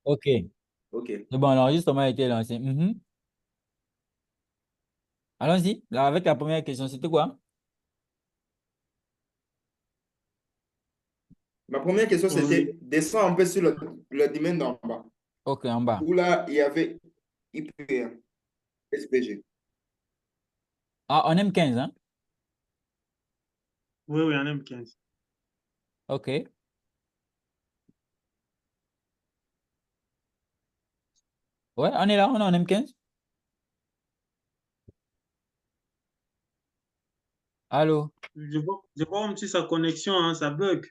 OK. Ok. C'est bon, l'enregistrement a été lancé. Mhm. Allons-y. Là, avec la première question, c'était quoi? Ma première question, Oui. c'était descends un peu sur le domaine d'en bas, OK, en bas. où là, il y avait IPA, SPG. Ah, on aime 15, hein? Oui, oui, en M15. OK. Ouais, on est là, on est en M15. Allô? Je vois un petit sa connexion, hein, ça bug.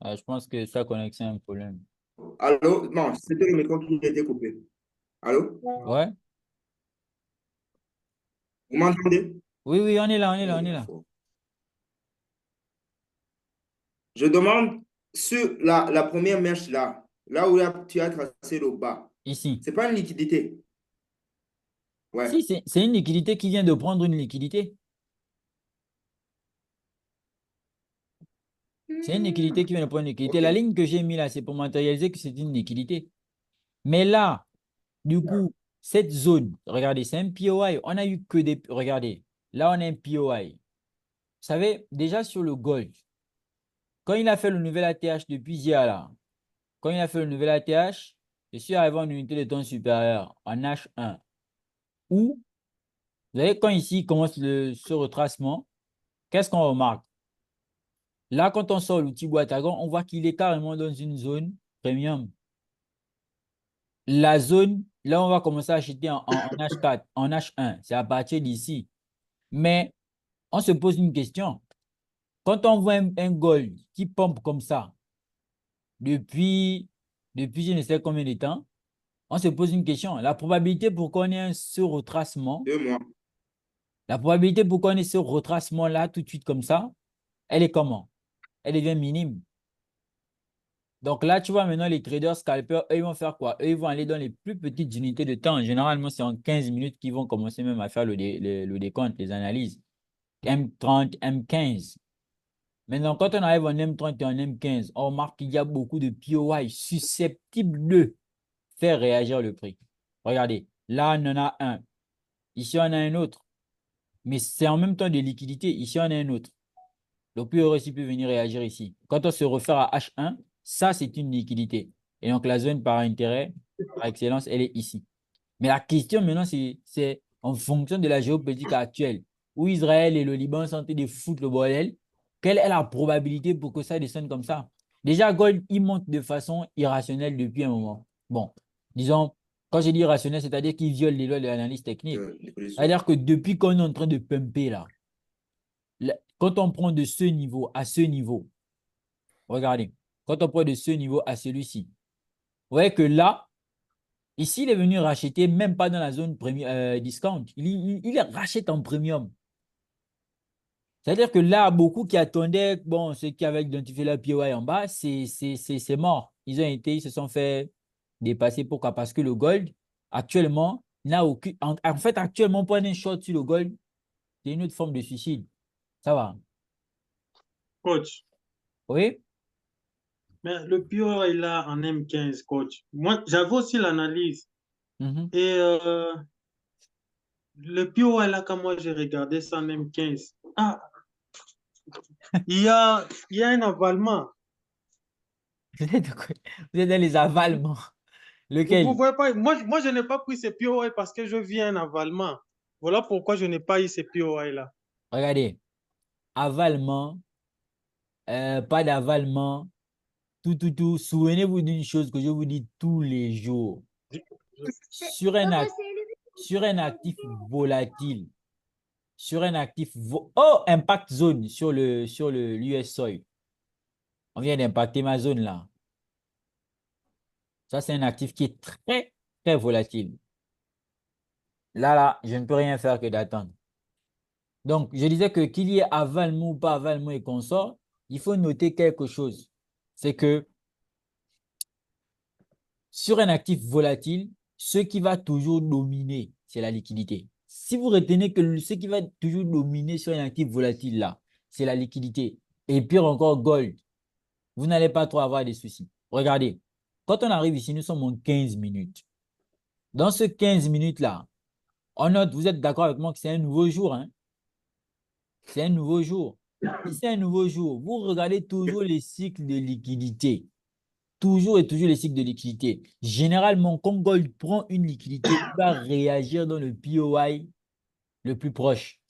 Ah, je pense que ça connexion a un problème. Allô? Non, c'était le micro qui était coupé. Allô? Ouais? Vous m'entendez? Oui, oui, on est là, on est là, Oh, on il est est là. fort. Je demande sur la première mèche là, là où tu as tracé le bas, Ici. c'est pas une liquidité. Ouais. Si, c'est une liquidité qui vient de prendre une liquidité. C'est une liquidité qui vient de prendre une liquidité. Ok. La ligne que j'ai mis là, c'est pour matérialiser que c'est une liquidité. Mais là, du coup, cette zone, regardez, c'est un POI. On a eu que des. Regardez, là, on a un POI. Vous savez, déjà sur le gold, quand il a fait le nouvel ATH depuis hier, là, quand il a fait le nouvel ATH, je suis arrivé en unité de temps supérieur, en H1, où, vous voyez, quand ici commence ce retracement, qu'est-ce qu'on remarque? Là, quand on sort l'outil boîte à gants, on voit qu'il est carrément dans une zone premium. La zone, là, on va commencer à acheter en H4, en H1. C'est à partir d'ici. Mais on se pose une question. Quand on voit un gold qui pompe comme ça depuis, depuis je ne sais combien de temps, on se pose une question. La probabilité pour qu'on ait ce retracement, 2 mois. la probabilité pour qu'on ait ce retracement-là tout de suite comme ça, elle est comment? Elle devient minime. Donc là, tu vois, maintenant, les traders scalpers, eux, ils vont faire quoi? Eux, ils vont aller dans les plus petites unités de temps. Généralement, c'est en 15 minutes qu'ils vont commencer même à faire le décompte, les analyses. M30, M15. Maintenant, quand on arrive en M30 et en M15, on remarque qu'il y a beaucoup de POI susceptibles de faire réagir le prix. Regardez, là, on en a un. Ici, on a un autre. Mais c'est en même temps de liquidité. Ici, on a un autre. Le PO aussi peut venir réagir ici. Quand on se réfère à H1, ça, c'est une liquidité. Et donc, la zone par intérêt, par excellence, elle est ici. Mais la question maintenant, c'est en fonction de la géopolitique actuelle, où Israël et le Liban sont en train de foutre le bordel, quelle est la probabilité pour que ça descende comme ça? Déjà, Gold, il monte de façon irrationnelle depuis un moment. Bon, disons, quand je dis irrationnel, c'est-à-dire qu'il viole les lois de l'analyse technique. Les positions. C'est-à-dire que depuis qu'on est en train de pumper là, quand on prend de ce niveau à ce niveau, regardez, quand on prend de ce niveau à celui-ci, vous voyez que là, ici, il est venu racheter, même pas dans la zone discount. Il rachète en premium. C'est-à-dire que là, beaucoup qui attendaient, bon, ceux qui avaient identifié la POI en bas, c'est mort. Ils se sont fait dépasser. Pourquoi? Parce que le gold, actuellement, n'a aucune. En fait, actuellement, prendre un short sur le gold, c'est une autre forme de suicide. Ça va. Coach, Oui? mais le pire est là en M15, coach. Moi, j'avais aussi l'analyse. Mhm. Et le pire est là quand moi j'ai regardé ça en M15. Ah, il y a un avalement. Vous êtes dans les avalements. Vous ne Lequel? voyez pas, moi je n'ai pas pris ces POI parce que je vis un avalement. Voilà pourquoi je n'ai pas eu ces POI là. Regardez. Avalement, pas d'avalement, tout. Souvenez-vous d'une chose que je vous dis tous les jours. Sur un, ac- sur un actif volatile, oh, impact zone sur le l'US Soil. On vient d'impacter ma zone là. Ça, c'est un actif qui est très, très volatile. Là, je ne peux rien faire que d'attendre. Donc, je disais que qu'il y ait avalement ou pas avalement et consort, il faut noter quelque chose. C'est que sur un actif volatile, ce qui va toujours dominer, c'est la liquidité. Si vous retenez que ce qui va toujours dominer sur un actif volatile là, c'est la liquidité. Et pire encore, gold, vous n'allez pas trop avoir de soucis. Regardez, Quand on arrive ici, nous sommes en 15 minutes. Dans ce 15 minutes-là, on note, vous êtes d'accord avec moi que c'est un nouveau jour, hein? C'est un nouveau jour. Si c'est un nouveau jour, vous regardez toujours les cycles de liquidité. Toujours et toujours les cycles de liquidité. Généralement, quand Gold prend une liquidité, il va réagir dans le POI le plus proche.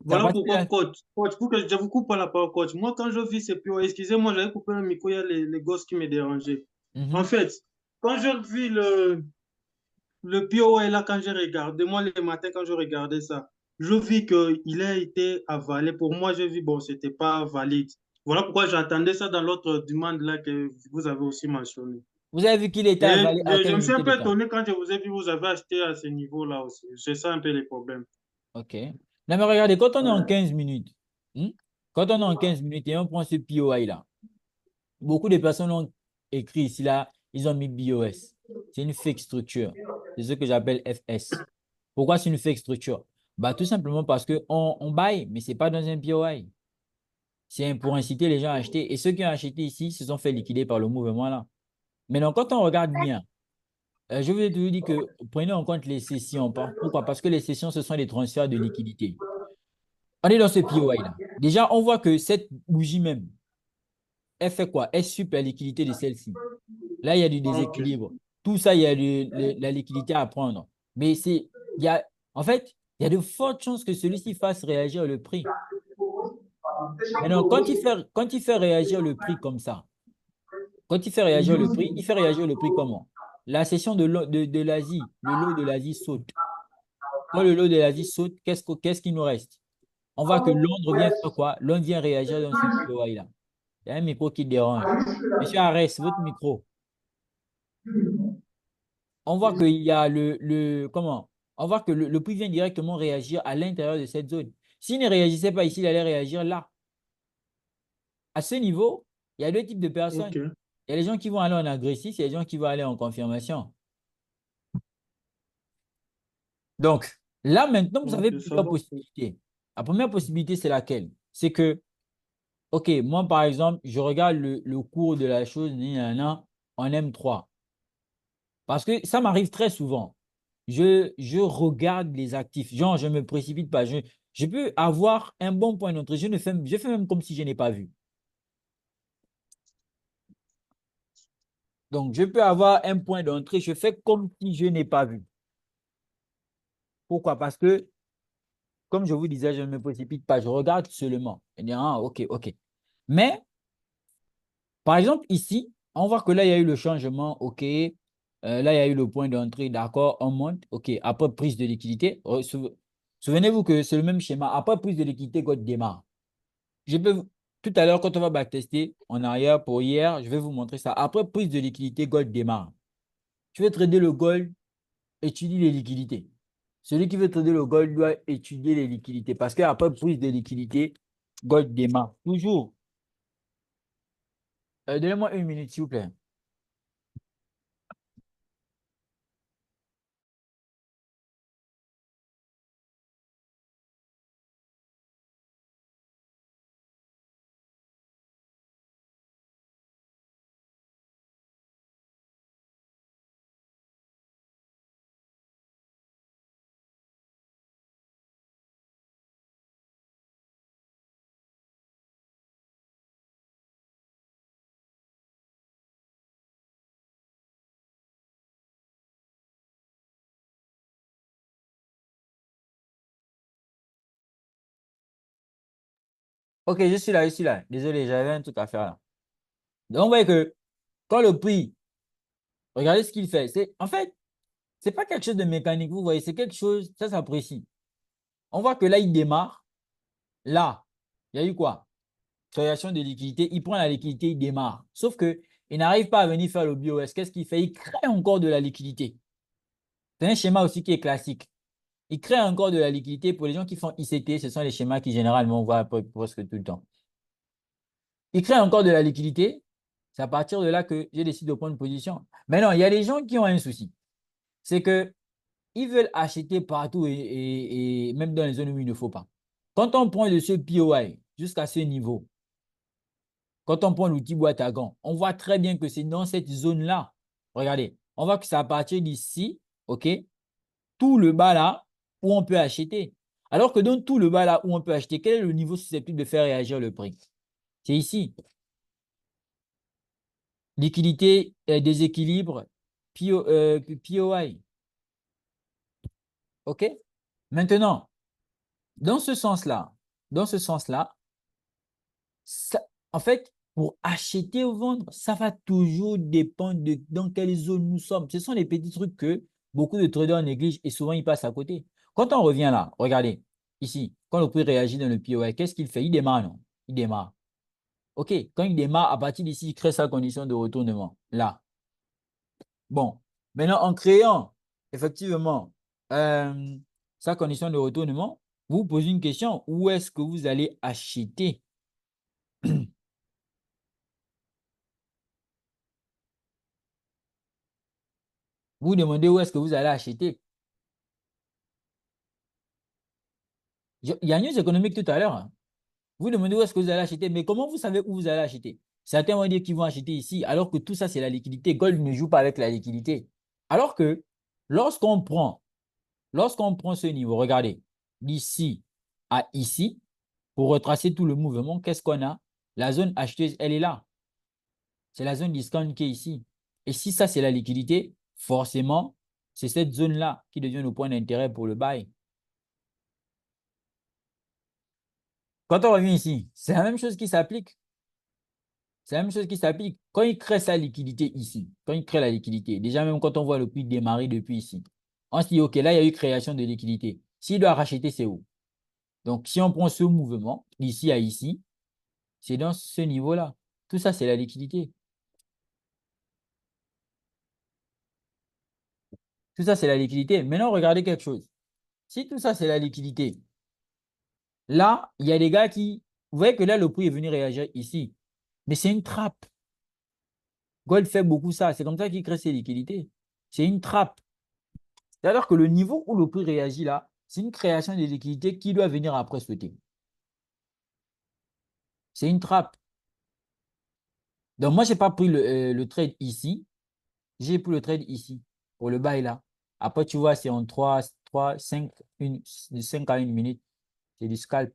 C'est à Voilà partir de pourquoi, là. coach, pour que je vous coupe pas la parole, coach. Moi, quand je vis ces PO, excusez-moi, j'avais coupé le micro, il y a les gosses qui me dérangeaient. En Mhm. fait, quand je vis le POA là, quand j'ai regardé, moi, le matin, quand je regardais ça, je vis qu'il a été avalé. Pour moi, je vis, bon, c'était pas valide. Voilà pourquoi j'attendais ça dans l'autre demande là que vous avez aussi mentionné. Vous avez vu qu'il était Et avalé à je quelle me suis un unité de peu temps? étonné quand je vous ai vu, vous avez acheté à ce niveau-là aussi. C'est ça un peu les problèmes. OK. Non, mais regardez, quand on est en 15 minutes, hmm, quand on est en 15 minutes et on prend ce POI là, beaucoup de personnes ont écrit ici là, ils ont mis BOS. C'est une fake structure. C'est ce que j'appelle FS. Pourquoi c'est une fake structure? Bah, tout simplement parce qu'on buy, mais ce n'est pas dans un POI. C'est pour inciter les gens à acheter. Et ceux qui ont acheté ici se sont fait liquider par le mouvement là. Maintenant, quand on regarde bien, je vous ai toujours dit que prenez en compte les sessions. Pourquoi? Parce que les sessions, ce sont des transferts de liquidité. On est dans ce POI là. Déjà, on voit que cette bougie même, elle fait quoi? Elle suit la liquidité de celle-ci. Là, il y a du Ok. déséquilibre. Tout ça, il y a la liquidité à prendre. Mais en fait, il y a de fortes chances que celui-ci fasse réagir le prix. Maintenant, quand il fait réagir le prix comme ça, quand il fait réagir le prix, il fait réagir le prix comment? La session de l'Asie, le lot de l'Asie saute. Quand le lot de l'Asie saute, qu'est-ce qu'il nous reste? On voit que Londres vient faire quoi? Londres vient réagir dans ce POI-là. Il y a un micro qui dérange. Monsieur Arès, votre micro. On voit qu'il y a comment? On voit que le prix vient directement réagir à l'intérieur de cette zone. S'il ne réagissait pas ici, il allait réagir là. À ce niveau, il y a deux types de personnes. Ok. Il y a les gens qui vont aller en agressif, il y a les gens qui vont aller en confirmation. Donc, là, maintenant, vous avez Ok, ça plusieurs va. possibilités. La première possibilité, c'est laquelle? C'est que, OK, moi, par exemple, je regarde le cours de la chose en M3. Parce que ça m'arrive très souvent. Je regarde les actifs. Genre, je ne me précipite pas. Je peux avoir un bon point d'entrée. Je fais même comme si je n'ai pas vu. Donc, je peux avoir un point d'entrée. Je fais comme si je n'ai pas vu. Pourquoi? Parce que, comme je vous disais, je ne me précipite pas. Je regarde seulement. Et dire, ah, OK, OK. Mais, par exemple, ici, on voit que là, il y a eu le changement. OK. Là, il y a eu le point d'entrée. D'accord. On monte. OK. Après prise de liquidité. Souvenez-vous que c'est le même schéma. Après prise de liquidité, God démarre. Je peux, tout à l'heure, quand on va backtester en arrière pour hier, je vais vous montrer ça. Après prise de liquidité, Gold démarre. Tu veux trader le Gold, étudie les liquidités. Celui qui veut trader le Gold doit étudier les liquidités parce qu'après prise de liquidité, Gold démarre. Toujours. Donnez-moi une minute, s'il vous plaît. OK, je suis là, je suis là. Désolé, j'avais un truc à faire là. Donc, vous voyez que quand le prix, regardez ce qu'il fait. En fait, c'est pas quelque chose de mécanique, vous voyez, c'est quelque chose, ça s'apprécie. On voit que là, il démarre. Là, il y a eu quoi? Création de liquidité, il prend la liquidité, il démarre. Sauf que il n'arrive pas à venir faire le BOS. Qu'est-ce qu'il fait? Il crée encore de la liquidité. C'est un schéma aussi qui est classique. Il crée encore de la liquidité. Pour les gens qui font ICT, ce sont les schémas qui généralement on voit presque tout le temps. Il crée encore de la liquidité. C'est à partir de là que j'ai décidé de prendre une position. Maintenant, il y a des gens qui ont un souci. C'est que ils veulent acheter partout et même dans les zones où il ne faut pas. Quand on prend de ce POI jusqu'à ce niveau, quand on prend l'outil boîte à gants, on voit très bien que c'est dans cette zone-là. Regardez, on voit que c'est à partir d'ici, OK, tout le bas là où on peut acheter. Alors que dans tout le bas là où on peut acheter, quel est le niveau susceptible de faire réagir le prix? C'est ici. Liquidité, déséquilibre, POI. OK? Maintenant, dans ce sens-là, ça, en fait, pour acheter ou vendre, ça va toujours dépendre de dans quelle zone nous sommes. Ce sont les petits trucs que beaucoup de traders négligent et souvent ils passent à côté. Quand on revient là, regardez, ici, quand le prix réagit dans le POI, qu'est-ce qu'il fait? Il démarre, non? Il démarre. OK, quand il démarre, à partir d'ici, il crée sa condition de retournement. Là. Bon, maintenant, en créant effectivement euh, sa condition de retournement, vous vous posez une question, où est-ce que vous allez acheter? Vous vous demandez où est-ce que vous allez acheter. Il y a une news économique tout à l'heure, hein. Vous demandez où est-ce que vous allez acheter, mais comment vous savez où vous allez acheter? Certains vont dire qu'ils vont acheter ici, alors que tout ça, c'est la liquidité. Gold ne joue pas avec la liquidité. Alors que lorsqu'on prend, lorsqu'on prend ce niveau, regardez, d'ici à ici, pour retracer tout le mouvement, qu'est-ce qu'on a? La zone acheteuse, elle est là. C'est la zone discount qui est ici. Et si ça, c'est la liquidité, forcément, c'est cette zone-là qui devient le point d'intérêt pour le buy. Quand on revient ici, c'est la même chose qui s'applique. C'est la même chose qui s'applique. Quand il crée sa liquidité ici, quand il crée la liquidité, déjà même quand on voit le prix démarrer depuis ici, on se dit, OK, là, il y a eu création de liquidité. S'il doit racheter, c'est où? Donc, si on prend ce mouvement, d'ici à ici, c'est dans ce niveau-là. Tout ça, c'est la liquidité. Tout ça, c'est la liquidité. Maintenant, regardez quelque chose. Si tout ça, c'est la liquidité, là, il y a des gars qui... Vous voyez que là, le prix est venu réagir ici. Mais c'est une trappe. Gold fait beaucoup ça. C'est comme ça qu'il crée ses liquidités. C'est une trappe. C'est-à-dire que le niveau où le prix réagit là, c'est une création de liquidités qui doit venir après sauter. C'est une trappe. Donc, moi, je n'ai pas pris le trade ici. J'ai pris le trade ici, pour le buy là. Après, tu vois, c'est en 5, de 5 à 1 minute. C'est du scalp.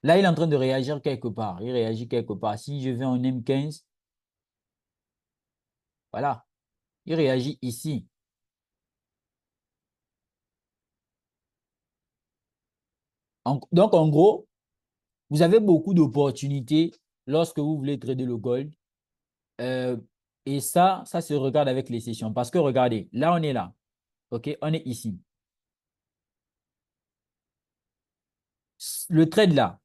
Là, il est en train de réagir quelque part. Il réagit quelque part. Si je vais en M15, voilà, il réagit ici. Donc, en gros, vous avez beaucoup d'opportunités lorsque vous voulez trader le gold. Euh, et ça se regarde avec les sessions. Parce que regardez, là, on est là. OK, on est ici. Le trade là,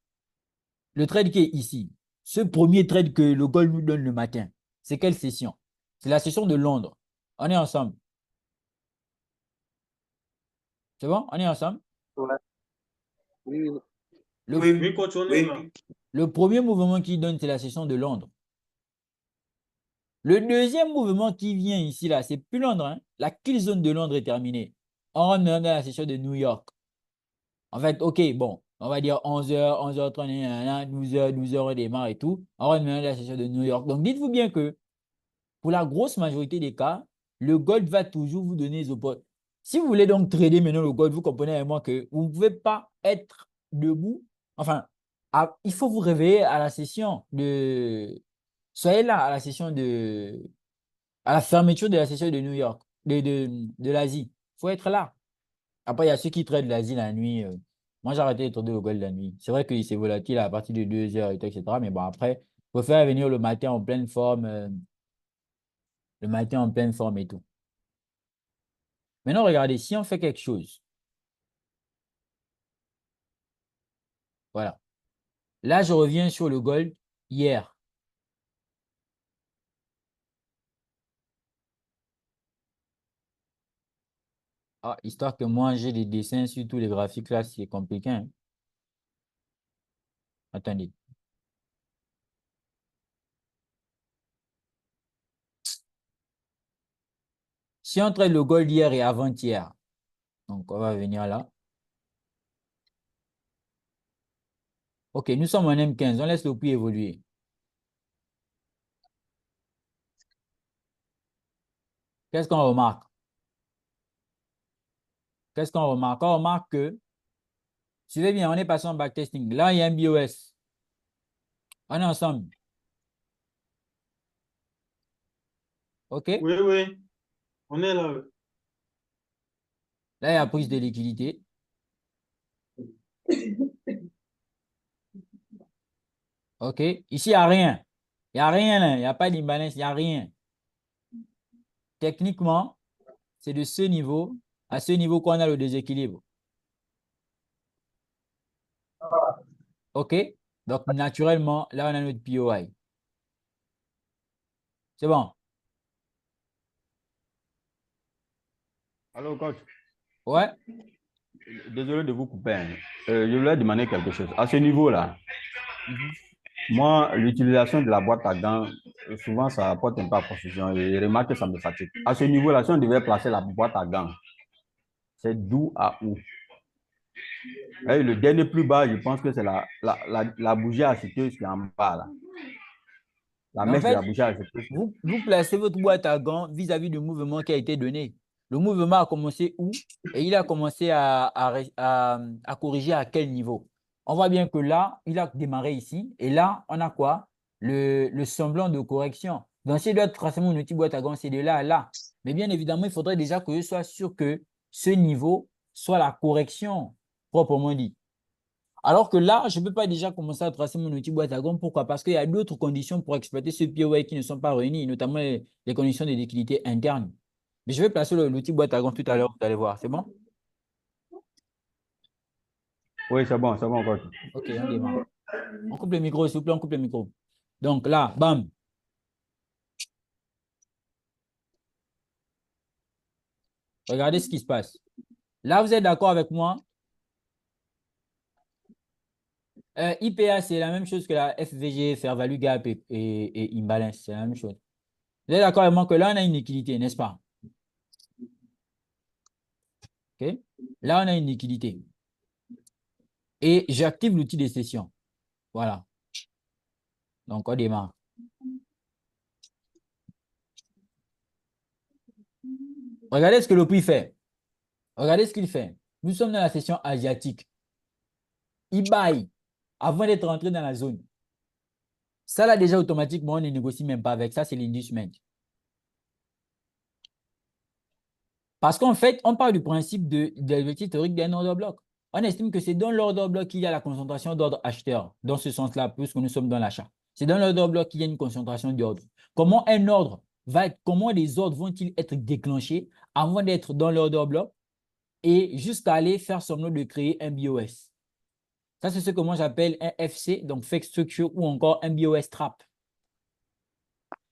le trade qui est ici, ce premier trade que le gold nous donne le matin, c'est quelle session? C'est la session de Londres. On est ensemble. C'est bon? On est ensemble? Ouais. Oui, oui. Le, Oui, Oui, continue oui. là. le premier mouvement qu'il donne, c'est la session de Londres. Le deuxième mouvement qui vient ici, là, c'est plus Londres, hein. La kill zone de Londres est terminée. On rentre maintenant dans la session de New York. En fait, OK, bon, on va dire 11h, 11h30, 12h, 12h, on démarre et tout. On rentre maintenant dans la session de New York. Donc, dites-vous bien que pour la grosse majorité des cas, le gold va toujours vous donner les opportunités. Si vous voulez donc trader maintenant le gold, vous comprenez avec moi que vous ne pouvez pas être debout. Enfin, il faut vous réveiller à la session de... Soyez là à la session de... À la fermeture de la session de New York, de l'Asie. Il faut être là. Après, il y a ceux qui traitent l'Asie la nuit. Moi, j'ai arrêté de trader le gold la nuit. C'est vrai que c'est volatile à partir de 2 heures, etc. Mais bon, après, il faut faire venir le matin en pleine forme. Le matin en pleine forme et tout. Maintenant, regardez, si on fait quelque chose, voilà. Là, je reviens sur le gold hier. Ah, histoire que moi, j'ai des dessins sur tous les graphiques là, c'est compliqué, hein. Attendez. Si on traite le gold hier et avant-hier, donc on va venir là. OK, nous sommes en M15, on laisse le prix évoluer. qu'est-ce qu'on remarque? Qu'est-ce qu'on remarque? On remarque que, suivez bien, on est passé en backtesting. Là, il y a un BOS. On est ensemble. OK? Oui, oui, on est là. Là, il y a prise de liquidité. OK? Ici, il n'y a rien. Il n'y a rien, là. Il n'y a pas d'imbalance, il n'y a rien. Techniquement, c'est de ce niveau à ce niveau qu'on a le déséquilibre. OK? Donc, naturellement, là, on a notre POI. C'est bon? Alors, coach, Ouais? désolé de vous couper, hein. Je voulais demander quelque chose. À ce niveau-là, moi, l'utilisation de la boîte à gants, souvent, ça apporte un peu à confusion et je remarque que ça me fatigue. À ce niveau-là, si on devait placer la boîte à gants, c'est d'où à où? Et le dernier plus bas, je pense que c'est la bougie acheteuse qui est en bas, là. La Mais en mèche de la fait, bougie acheteuse. vous placez votre boîte à gants vis-à-vis du mouvement qui a été donné. Le mouvement a commencé où? Et il a commencé à corriger à quel niveau? On voit bien que là, il a démarré ici. Et là, on a quoi? Le semblant de correction. Donc, s'il doit tracer mon outil boîte à gants, c'est de là à là. Mais bien évidemment, il faudrait déjà que je sois sûr que ce niveau soit la correction proprement dit. Alors que là, je ne peux pas déjà commencer à tracer mon outil boîte à gants. Pourquoi? Parce qu'il y a d'autres conditions pour exploiter ce POI qui ne sont pas réunies, notamment les conditions de liquidité interne. Mais je vais placer l'outil boîte à gants tout à l'heure, vous allez voir. C'est bon? Oui, c'est bon, coach. OK, on démarre. On coupe le micro, s'il vous plaît, on coupe le micro. Donc là, bam. Regardez ce qui se passe. Là, vous êtes d'accord avec moi? IPA, c'est la même chose que la FVG, Fair Value Gap et Imbalance. C'est la même chose. Vous êtes d'accord avec moi que là, on a une liquidité, n'est-ce pas? OK? Là, on a une liquidité. Et j'active l'outil de session. Voilà. Donc, on démarre. Regardez ce que le prix fait. Regardez ce qu'il fait. Nous sommes dans la session asiatique. Il buy avant d'être rentré dans la zone. Ça, là, déjà, automatiquement, on ne négocie même pas avec ça. C'est l'inducement. Parce qu'en fait, on parle du principe de l'objectif théorique d'un order bloc. On estime que c'est dans l'order bloc qu'il y a la concentration d'ordre acheteur. Dans ce sens-là, puisque nous sommes dans l'achat. C'est dans l'order bloc qu'il y a une concentration d'ordre. Comment un ordre comment les ordres vont-ils être déclenchés avant d'être dans l'order bloc et jusqu'à aller faire semblant de créer un BOS? Ça, c'est ce que moi j'appelle un FC, donc Fake Structure, ou encore un BOS Trap.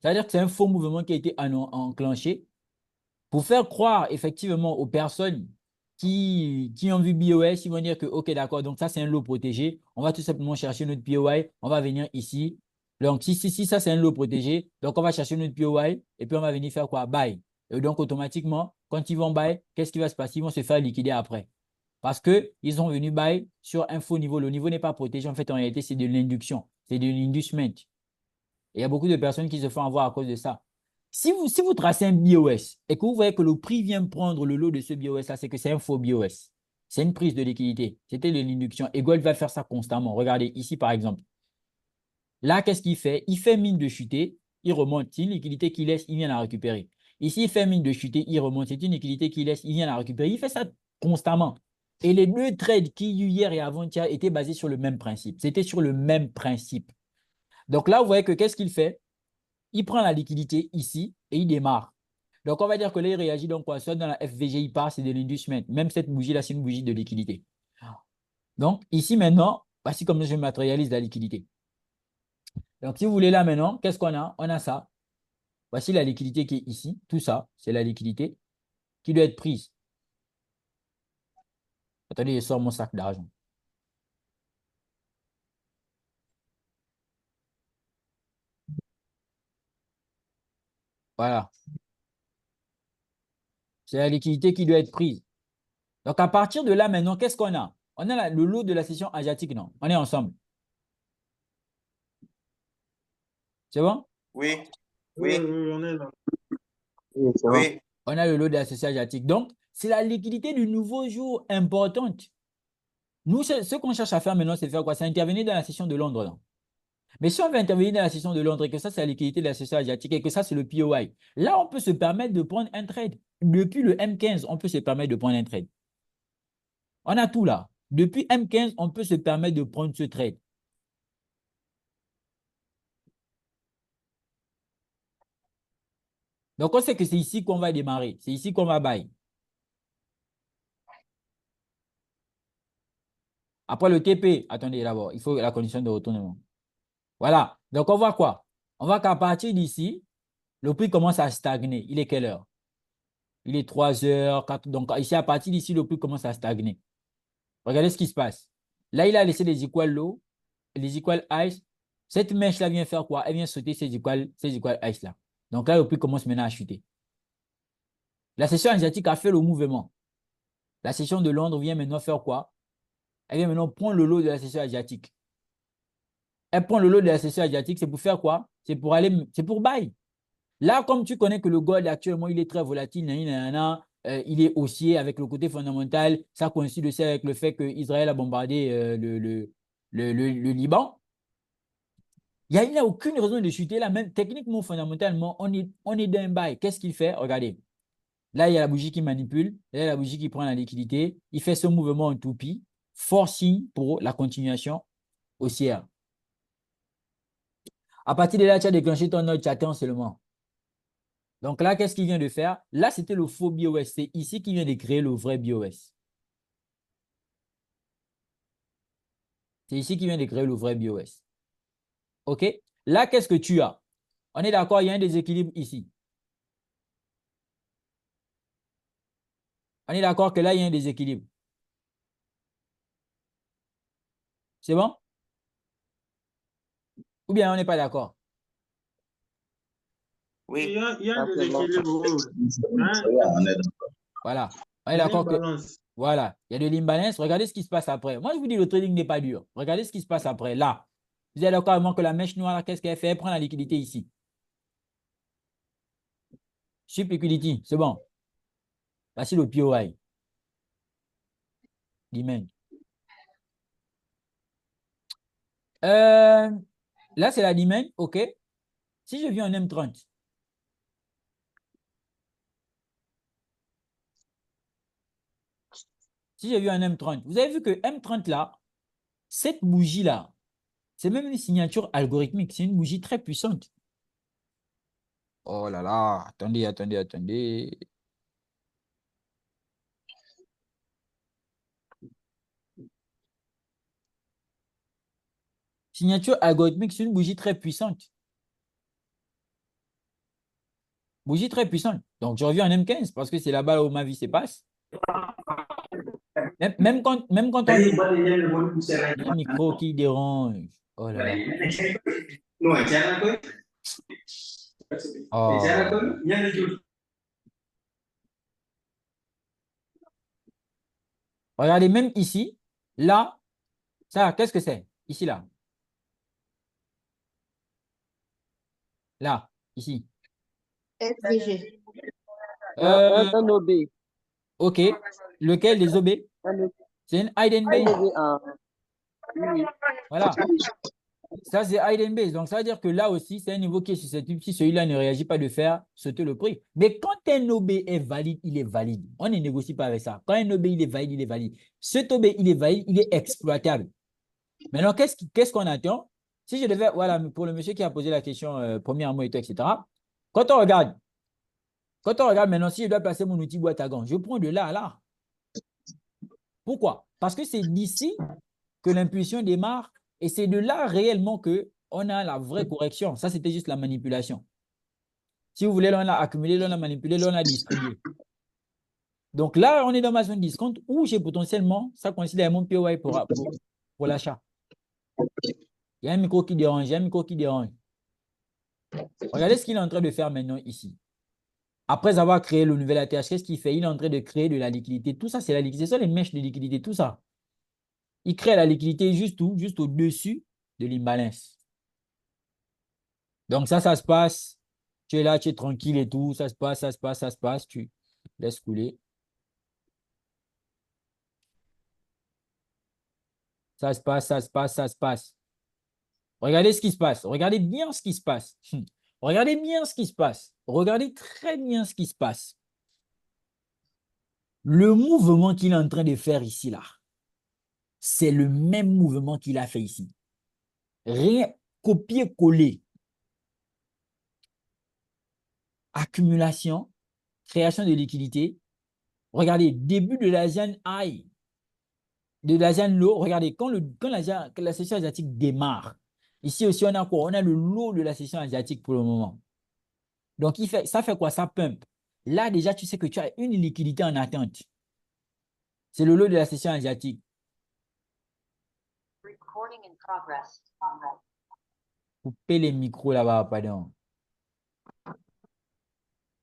C'est-à-dire que c'est un faux mouvement qui a été enclenché pour faire croire effectivement aux personnes qui ont vu BOS, ils vont dire que, OK, d'accord, donc ça, c'est un lot protégé. On va tout simplement chercher notre POI. On va venir ici. Donc, si ça, c'est un lot protégé, donc on va chercher notre POI et puis on va venir faire quoi? Buy. Et donc, automatiquement, quand ils vont buy, qu'est-ce qui va se passer? Ils vont se faire liquider après. Parce qu'ils sont venus buy sur un faux niveau. Le niveau n'est pas protégé. En fait, en réalité, c'est de l'induction. C'est de l'inducement. Et il y a beaucoup de personnes qui se font avoir à cause de ça. Si vous tracez un BOS et que vous voyez que le prix vient prendre le lot de ce BOS-là, c'est que c'est un faux BOS. C'est une prise de liquidité. C'était de l'induction. Et Gold va faire ça constamment. Regardez ici, par exemple. Là, qu'est-ce qu'il fait? Il fait mine de chuter, il remonte. C'est une liquidité qu'il laisse, il vient la récupérer. Ici, il fait mine de chuter, il remonte. C'est une liquidité qu'il laisse, il vient la récupérer. Il fait ça constamment. Et les deux trades qui, hier et avant-hier, étaient basés sur le même principe. C'était sur le même principe. Donc là, vous voyez que qu'est-ce qu'il fait? Il prend la liquidité ici et il démarre. Donc, on va dire que là, il réagit donc quoi? Soit dans la FVG, il part, c'est de l'inducement. Même cette bougie-là, c'est une bougie de liquidité. Donc, ici, maintenant, voici comme je matérialise la liquidité. Donc, si vous voulez là maintenant, qu'est-ce qu'on a? On a ça. Voici la liquidité qui est ici. Tout ça, c'est la liquidité qui doit être prise. Attendez, je sors mon sac d'argent. Voilà. C'est la liquidité qui doit être prise. Donc, à partir de là, maintenant, qu'est-ce qu'on a? On a le lot de la session asiatique, non? On est ensemble. C'est bon? Oui, Oui, oui, oui, on est là. Oui, c'est bon. oui. On a le lot de la société asiatique. Donc, c'est la liquidité du nouveau jour importante. Nous, ce qu'on cherche à faire maintenant, c'est faire quoi? C'est intervenir dans la session de Londres, là. Mais si on veut intervenir dans la session de Londres et que ça, c'est la liquidité de la société asiatique et que ça, c'est le POI, là, on peut se permettre de prendre un trade. Depuis le M15, on peut se permettre de prendre un trade. On a tout là. Depuis M15, on peut se permettre de prendre ce trade. Donc, on sait que c'est ici qu'on va démarrer. C'est ici qu'on va buy. Après le TP, attendez d'abord, il faut la condition de retournement. Voilà. Donc, on voit quoi? On voit qu'à partir d'ici, le prix commence à stagner. Il est quelle heure? Il est 3 heures, 4. Donc, ici, à partir d'ici, le prix commence à stagner. Regardez ce qui se passe. Là, il a laissé les equal low, les equal highs. Cette mèche-là vient faire quoi? Elle vient sauter ces equal highs-là. Donc là, le prix commence maintenant à chuter. La session asiatique a fait le mouvement. La session de Londres vient maintenant faire quoi? Elle vient maintenant prendre le lot de la session asiatique. Elle prend le lot de la session asiatique, c'est pour faire quoi? C'est pour aller, c'est pour buy. Là, comme tu connais que le gold actuellement, il est très volatile, il est haussier avec le côté fondamental. Ça coïncide aussi avec le fait qu'Israël a bombardé le Liban. Il n'y a aucune raison de chuter là, même techniquement, fondamentalement, on est dans un buy. Qu'est-ce qu'il fait? Regardez. Là, il y a la bougie qui manipule. Là, il y a la bougie qui prend la liquidité. Il fait ce mouvement en toupie. Forcing pour la continuation haussière. À partir de là, tu as déclenché ton ordre, tu attends seulement. Donc là, qu'est-ce qu'il vient de faire? Là, c'était le faux BOS. C'est ici qu'il vient de créer le vrai BOS. C'est ici qu'il vient de créer le vrai BOS. OK? Là, qu'est-ce que tu as? On est d'accord, il y a un déséquilibre ici. On est d'accord que là, il y a un déséquilibre. C'est bon? Ou bien on n'est pas d'accord? Oui. Il y a un déséquilibre. Voilà. On est d'accord que... Balance. Voilà. Il y a de l'imbalance. Regardez ce qui se passe après. Moi, je vous dis, le trading n'est pas dur. Regardez ce qui se passe après. Là. Vous êtes d'accord avec moi que la mèche noire, qu'est-ce qu'elle fait? Elle prend la liquidité ici. Ship liquidity. C'est bon. Voici le POI. Demand. Là, c'est la demand. OK. Si je viens en M30, si j'ai vu un M30, vous avez vu que M30 là, cette bougie-là, c'est même une signature algorithmique. C'est une bougie très puissante. Oh là là, attendez, attendez, attendez. Signature algorithmique, c'est une bougie très puissante. Bougie très puissante. Donc, je reviens en M15 parce que c'est là-bas où ma vie se passe. Même quand on dit un micro qui dérange. Oh là là. Oh. Regardez, même ici, là, ça, qu'est-ce que c'est? Ici, là. Là, ici. SVG. Euh, Un OB. OK. Lequel des OB? C'est une hidden base. Oui. Voilà. Ça, c'est hidden base. Donc, ça veut dire que là aussi, c'est un niveau qui est susceptible. Si celui-là ne réagit pas, de faire sauter le prix. Mais quand un OB est valide, il est valide. On ne négocie pas avec ça. Quand un OB, il est valide, il est valide. Cet OB, il est valide, il est exploitable. Maintenant, qu'est-ce qu'on attend? Si je devais, voilà, pour le monsieur qui a posé la question premièrement et tout, etc. Quand on regarde maintenant, si je dois placer mon outil boîte à gants, je prends de là à là. Pourquoi? Parce que c'est d'ici que l'impulsion démarre et c'est de là réellement qu'on a la vraie correction. Ça, c'était juste la manipulation. Si vous voulez, là, on a accumulé, là, on a manipulé, là, on a distribué. Donc là, on est dans ma zone discount où j'ai potentiellement, ça coïncide avec mon POI pour l'achat. Il y a un micro qui dérange, il y a un micro qui dérange. Regardez ce qu'il est en train de faire maintenant ici. Après avoir créé le nouvel ATH, qu'est-ce qu'il fait? Il est en train de créer de la liquidité. Tout ça, c'est la liquidité. Ce sont les mèches de liquidité, tout ça. Il crée la liquidité juste où? Juste au-dessus de l'imbalance. Donc ça se passe Tu es là, tu es tranquille et tout, ça se passe, ça se passe, ça se passe, tu laisses couler. Ça se passe, ça se passe, ça se passe. Regardez ce qui se passe. Regardez bien ce qui se passe. Regardez bien ce qui se passe. Regardez très bien ce qui se passe. Le mouvement qu'il est en train de faire ici, là, c'est le même mouvement qu'il a fait ici. Rien, copier-coller. Accumulation, création de liquidité. Regardez, début de l'Asian High, de l'Asian Low. Regardez, quand la session asiatique démarre, ici aussi, on a quoi? On a le low de la session asiatique pour le moment. Donc, ça fait quoi? Ça pump. Là, déjà, tu sais que tu as une liquidité en attente. C'est le lot de la session asiatique. Coupez les micros là-bas, pardon.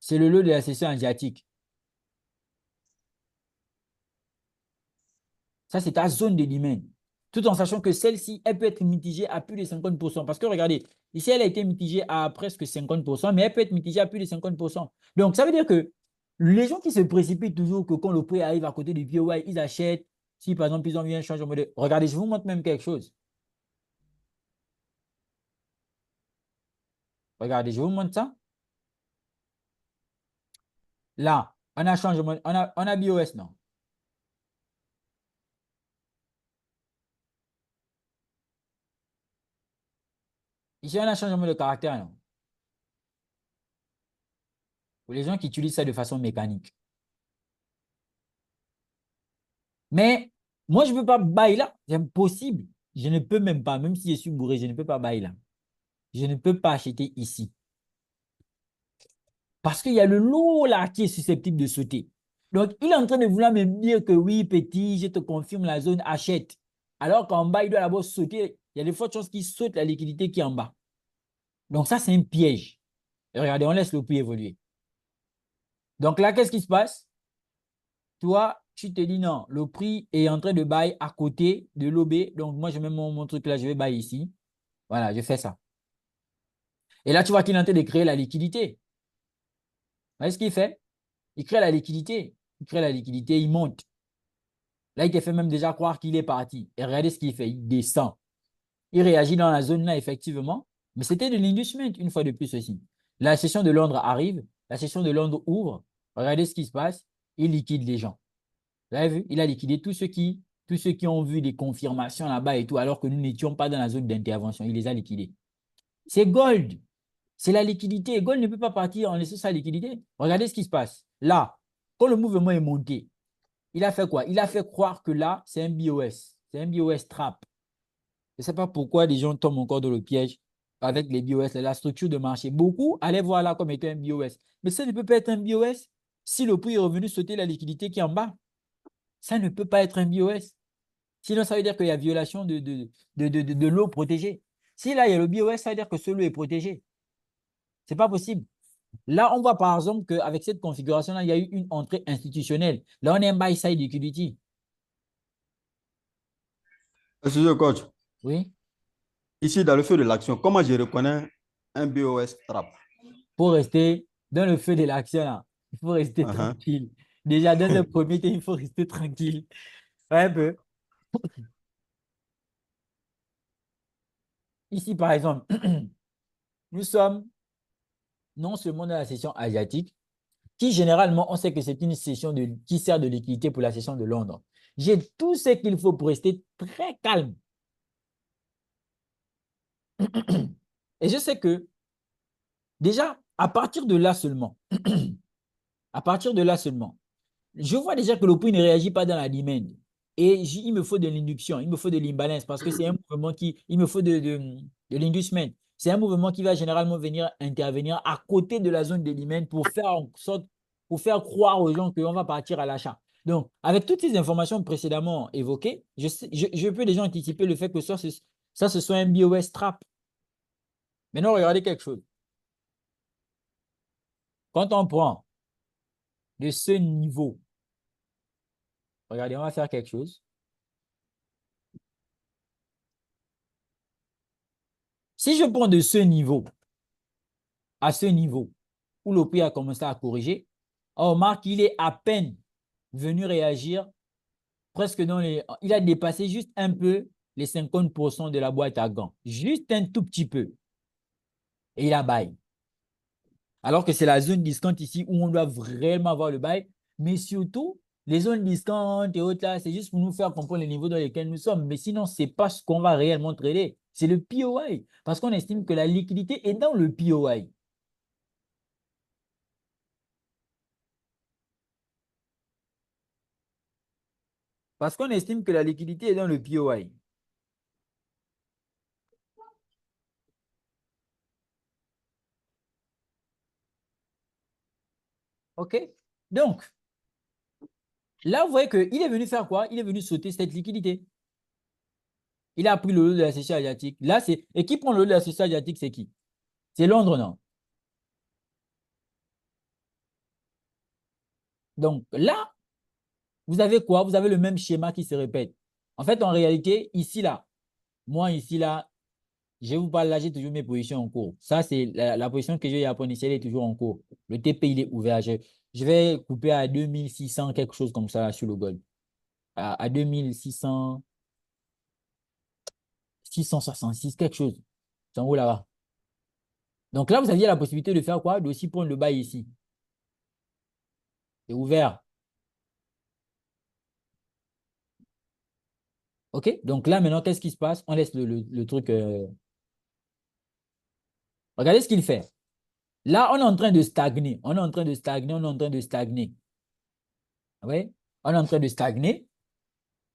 C'est le lot de la session asiatique. Ça, c'est ta zone de demand. Tout en sachant que celle-ci, elle peut être mitigée à plus de 50%. Parce que regardez, ici, elle a été mitigée à presque 50%, mais elle peut être mitigée à plus de 50%. Donc, ça veut dire que les gens qui se précipitent toujours que quand le prix arrive à côté du POI, ils achètent. Si, par exemple, ils ont vu un changement de... Regardez, je vous montre même quelque chose. Regardez, je vous montre ça. Là, on a changement, on a BOS, non? Ici, on a changement de caractère, non? Pour les gens qui utilisent ça de façon mécanique. Mais moi, je ne peux pas bailler là. C'est impossible. Je ne peux même pas, même si je suis bourré, je ne peux pas bailler là. Je ne peux pas acheter ici. Parce qu'il y a le lot là qui est susceptible de sauter. Donc, il est en train de vouloir me dire que oui, petit, je te confirme la zone, achète. Alors qu'en bas, il doit d'abord sauter. Il y a des fortes chances qu'il saute la liquidité qui est en bas. Donc, ça, c'est un piège. Et regardez, on laisse le prix évoluer. Donc là, qu'est-ce qui se passe? Toi, tu te dis non, le prix est en train de bailler à côté de l'OB. Donc, moi, je mets mon truc là, je vais bailler ici. Voilà, je fais ça. Et là, tu vois qu'il est en train de créer la liquidité. Vous voyez ce qu'il fait? Il crée la liquidité. Il crée la liquidité, il monte. Là, il te fait même déjà croire qu'il est parti. Et regardez ce qu'il fait. Il descend. Il réagit dans la zone là, effectivement. Mais c'était de l'inducement, une fois de plus aussi. La session de Londres arrive. La session de Londres ouvre. Regardez ce qui se passe. Il liquide les gens. Vous avez vu? Il a liquidé tous ceux qui ont vu des confirmations là-bas et tout, alors que nous n'étions pas dans la zone d'intervention. Il les a liquidés. C'est Gold. C'est la liquidité. Gold ne peut pas partir en laissant sa liquidité. Regardez ce qui se passe. Là, quand le mouvement est monté, il a fait quoi? Il a fait croire que là, c'est un BOS. C'est un BOS trap. Je ne sais pas pourquoi les gens tombent encore dans le piège avec les BOS, la structure de marché. Beaucoup allaient voir là comme étant un BOS. Mais ça ne peut pas être un BOS si le prix est revenu sauter la liquidité qui est en bas. Ça ne peut pas être un BOS. Sinon, ça veut dire qu'il y a violation de l'eau protégée. Si là, il y a le BOS, ça veut dire que ce lot est protégé. Ce n'est pas possible. Là, on voit par exemple qu'avec cette configuration-là, il y a eu une entrée institutionnelle. Là, on est un buy-side liquidity. Excusez, coach. Oui. Ici, dans le feu de l'action, comment je reconnais un BOS trap? Pour rester dans le feu de l'action, là, il faut rester tranquille. Déjà, dans le premier temps, il faut rester tranquille. Un peu. Ici, par exemple, nous sommes non seulement dans la session asiatique, qui généralement, on sait que c'est une session qui sert de liquidité pour la session de Londres. J'ai tout ce qu'il faut pour rester très calme. Et je sais que, déjà, à partir de là seulement, à partir de là seulement, je vois déjà que le prix ne réagit pas dans la demand. Et il me faut de l'induction, il me faut de l'imbalance parce que c'est un mouvement il me faut de l'inducement. C'est un mouvement qui va généralement venir intervenir à côté de la zone de demand pour faire en sorte, pour faire croire aux gens qu'on va partir à l'achat. Donc, avec toutes ces informations précédemment évoquées, je peux déjà anticiper le fait que ça, ce soit un BOS trap. Maintenant, regardez quelque chose. Quand on prend de ce niveau, regardez, on va faire quelque chose. Si je prends de ce niveau à ce niveau, où le prix a commencé à corriger, on remarque qu'il est à peine venu réagir, presque dans les... Il a dépassé juste un peu les 50% de la boîte à gants. Juste un tout petit peu. Et il a bail. Alors que c'est la zone discount ici où on doit vraiment avoir le bail. Mais surtout, les zones discount et autres là, c'est juste pour nous faire comprendre les niveaux dans lesquels nous sommes. Mais sinon, ce n'est pas ce qu'on va réellement trader. C'est le POI. Parce qu'on estime que la liquidité est dans le POI. Parce qu'on estime que la liquidité est dans le POI. OK? Donc, là, vous voyez qu'il est venu faire quoi? Il est venu sauter cette liquidité. Il a pris le lot de la session asiatique. Là, c'est... Et qui prend le lot de la session asiatique, c'est qui? C'est Londres, non? Donc, là, vous avez quoi? Vous avez le même schéma qui se répète. En fait, en réalité, ici, là, moi, ici, là, je vous parle là, j'ai toujours mes positions en cours. Ça, c'est la position que j'ai à initiale est toujours en cours. Le TP, il est ouvert. Je vais couper à 2600, quelque chose comme ça, là, sur le gold. À 2600, 666, quelque chose. C'est en haut là-bas. Donc là, vous aviez la possibilité de faire quoi? De aussi prendre le bail ici. C'est ouvert. OK? Donc là, maintenant, qu'est-ce qui se passe? On laisse le truc. Regardez ce qu'il fait. Là, on est en train de stagner. On est en train de stagner. On est en train de stagner. Oui? On est en train de stagner.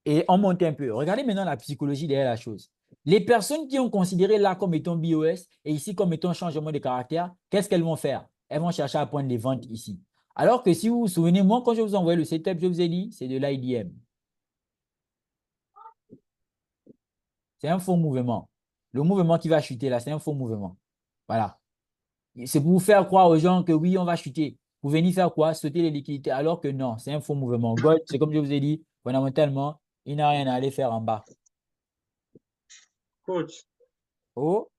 Et on monte un peu. Regardez maintenant la psychologie derrière la chose. Les personnes qui ont considéré là comme étant BOS et ici comme étant changement de caractère, qu'est-ce qu'elles vont faire? Elles vont chercher à prendre les ventes ici. Alors que si vous vous souvenez, moi, quand je vous envoyais le setup, je vous ai dit, c'est de l'IDM. C'est un faux mouvement. Le mouvement qui va chuter là, c'est un faux mouvement. Voilà. C'est pour vous faire croire aux gens que oui, on va chuter. Vous venez faire quoi? Sauter les liquidités. Alors que non, c'est un faux mouvement. Gold, c'est comme je vous ai dit, fondamentalement, il n'a rien à aller faire en bas. Coach, Oh,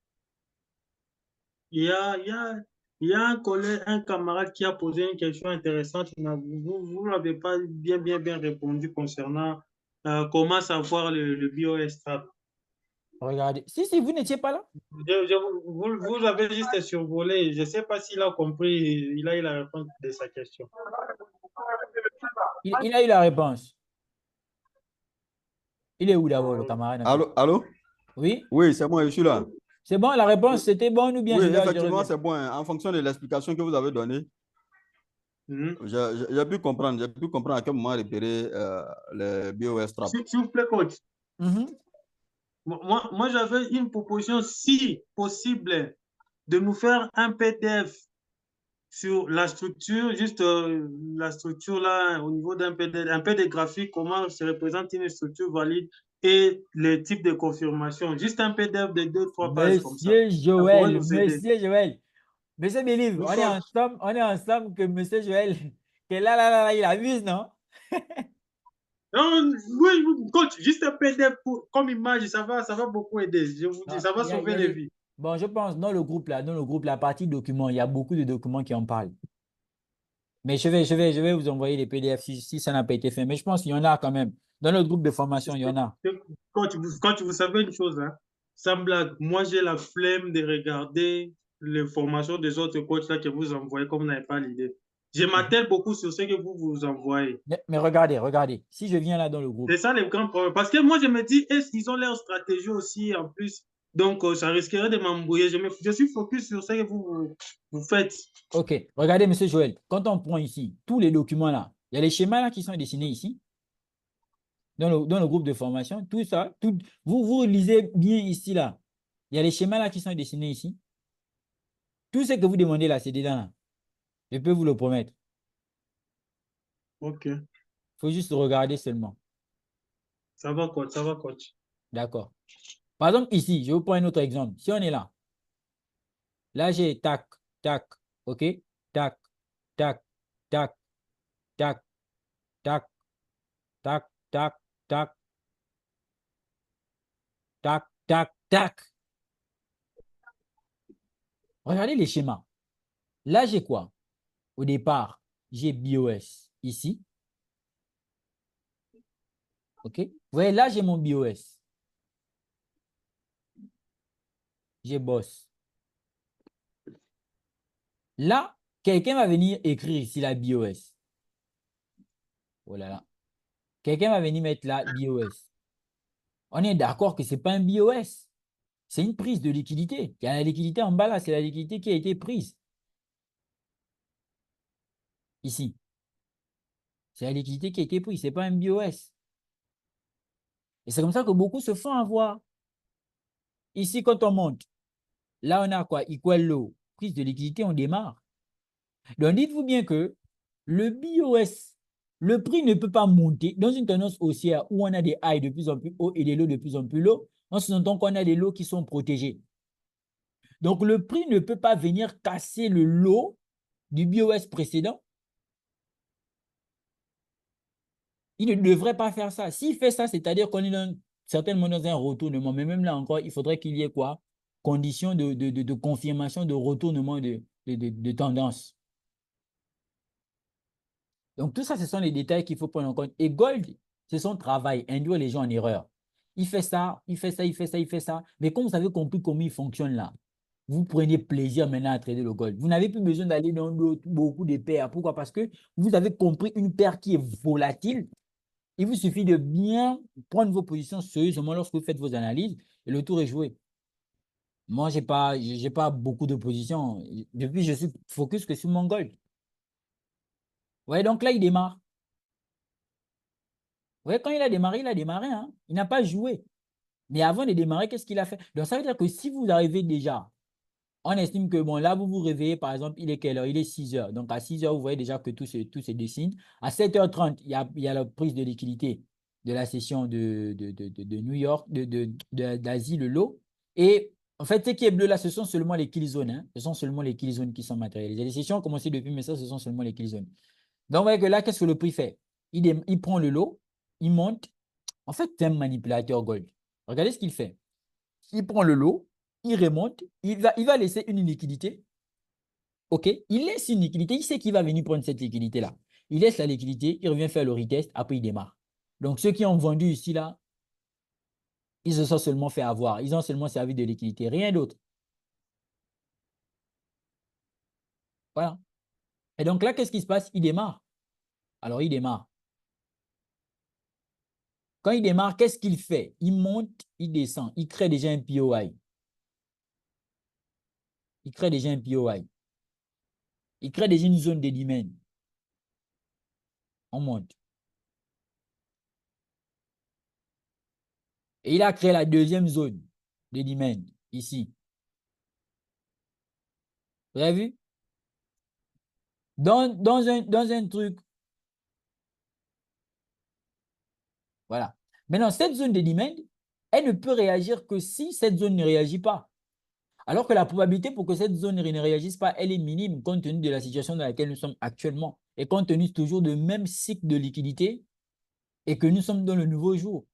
il y a, il y a, il y a un collègue, un camarade qui a posé une question intéressante. Vous n'avez pas bien répondu concernant comment savoir le BOS trap. regardez. Si, vous n'étiez pas là. Vous avez juste survolé. Je ne sais pas s'il a compris. Il a eu la réponse de sa question. Il a eu la réponse. Il est où d'abord, le camarade? Allô, allô? Oui, Oui, c'est moi, je suis là. c'est bon, la réponse, c'était bon ou bien Oui, je effectivement, reviens? c'est bon, hein. En fonction de l'explication que vous avez donnée, Mhm. j'ai pu comprendre à quel moment repérer le BOS trap. S'il vous plaît, coach. Mhm. Moi j'avais une proposition, si possible, de nous faire un PDF sur la structure, juste la structure là, au niveau d'un PDF, un peu de graphique, comment se représente une structure valide et le type de confirmation. Juste un PDF de 2-3 pages comme ça. Monsieur Ça pourrait Joël, nous aider. Monsieur Joël, Monsieur Believe, Nous on est sommes... ensemble, que Monsieur Joël, que là, il abuse, non? Non, oui, coach, juste un PDF comme image, ça va beaucoup aider. Je vous dis, Non, ça va il y sauver a les des... vies. Bon, je pense, dans le groupe, la partie documents, il y a beaucoup de documents qui en parlent. Mais je vais vous envoyer les PDF si ça n'a pas été fait. Mais je pense qu'il y en a quand même. Dans notre groupe de formation, il y en a. Coach, vous savez une chose, hein, sans blague, moi j'ai la flemme de regarder les formations des autres coachs là que vous envoyez comme vous n'avez pas l'idée. Je m'attelle beaucoup sur ce que vous envoyez. Mais regardez. Si je viens là dans le groupe, C'est ça le grand problème. Parce que moi je me dis, est-ce qu'ils ont leur stratégie aussi en plus? Donc ça risquerait de m'embrouiller. Je suis focus sur ce que vous faites. OK. Regardez, Monsieur Joël, quand on prend ici tous les documents là, il y a les schémas là qui sont dessinés ici, dans le groupe de formation, tout ça, vous lisez bien ici là. Il y a les schémas là qui sont dessinés ici. Tout ce que vous demandez là, c'est dedans là. Je peux vous le promettre. Ok, Il faut juste regarder seulement. ça va, coach. D'accord. Par exemple, ici, je vais vous prendre un autre exemple. Si on est là, là j'ai tac, tac, OK? Tac, tac, tac, tac, tac, tac, tac, tac, tac, tac, tac. Regardez les schémas. Là, j'ai quoi? au départ, j'ai BOS ici. OK? Vous voyez, là, j'ai mon BOS. J'ai boss. Là, quelqu'un va venir écrire ici la BOS. Oh là là. Quelqu'un va venir mettre la BOS. On est d'accord que ce n'est pas un BOS. C'est une prise de liquidité. Il y a la liquidité en bas là, c'est la liquidité qui a été prise. Ici. C'est la liquidité qui a été prise, ce n'est pas un BOS. Et c'est comme ça que beaucoup se font avoir. Ici, quand on monte, là, on a quoi? Equal low. Prise de liquidité, on démarre. Donc, dites-vous bien que le BOS, le prix ne peut pas monter dans une tendance haussière où on a des highs de plus en plus hauts et des lows de plus en plus low, en se sentant qu'on a des lows qui sont protégés. Donc, le prix ne peut pas venir casser le low du BOS précédent. Il ne devrait pas faire ça. S'il fait ça, c'est-à-dire qu'on est certainement dans un retournement. Mais même là encore, il faudrait qu'il y ait quoi? Conditions de confirmation de retournement de tendance. Donc, tout ça, ce sont les détails qu'il faut prendre en compte. Et Gold, c'est son travail, induire les gens en erreur. Il fait ça, il fait ça, il fait ça, il fait ça. Mais comme vous avez compris comment il fonctionne là, vous prenez plaisir maintenant à trader le gold. Vous n'avez plus besoin d'aller dans beaucoup de paires. Pourquoi? Parce que vous avez compris une paire qui est volatile. Il vous suffit de bien prendre vos positions sérieusement lorsque vous faites vos analyses et le tour est joué. Moi, je n'ai pas beaucoup de positions. Depuis, je suis focus que sur mon gold. Vous voyez, donc là, il démarre. Vous voyez, quand il a démarré, hein. Il n'a pas joué. Mais avant de démarrer, qu'est-ce qu'il a fait? Donc, ça veut dire que si vous arrivez déjà, on estime que, bon, là, vous vous réveillez, par exemple, il est quelle heure? Il est 6 heures. Donc, à 6 heures, vous voyez déjà que tout se dessine. À 7h30, il y a la prise de liquidité de la session de New York, d'Asie, le lot. Et en fait, ce qui est bleu là, ce sont seulement les kill zones. Hein. Ce sont seulement les kill zones qui sont matérialisées. Les sessions ont commencé depuis, mais ça, ce sont seulement les kill zones. Donc, vous voyez que là, qu'est-ce que le prix fait? Il prend le lot, il monte. En fait, c'est un manipulateur gold. Regardez ce qu'il fait. Il prend le lot, il remonte, il va laisser une liquidité. OK? Il laisse une liquidité, il sait qu'il va venir prendre cette liquidité-là. Il laisse la liquidité, il revient faire le retest, après il démarre. Donc, ceux qui ont vendu ici, là, ils se sont seulement fait avoir. Ils ont seulement servi de liquidité, rien d'autre. Voilà. Et donc là, qu'est-ce qui se passe? Il démarre. Alors, il démarre. Quand il démarre, qu'est-ce qu'il fait? Il monte, il descend. Il crée déjà un POI. Il crée déjà un POI. Il crée déjà une zone de demand. On monte. Et il a créé la deuxième zone de demand, ici. Vous avez vu? Dans un truc. Voilà. Maintenant, cette zone de demand, elle ne peut réagir que si cette zone ne réagit pas. Alors que la probabilité pour que cette zone ne réagisse pas, elle est minime compte tenu de la situation dans laquelle nous sommes actuellement et compte tenu toujours du même cycle de liquidité et que nous sommes dans le nouveau jour.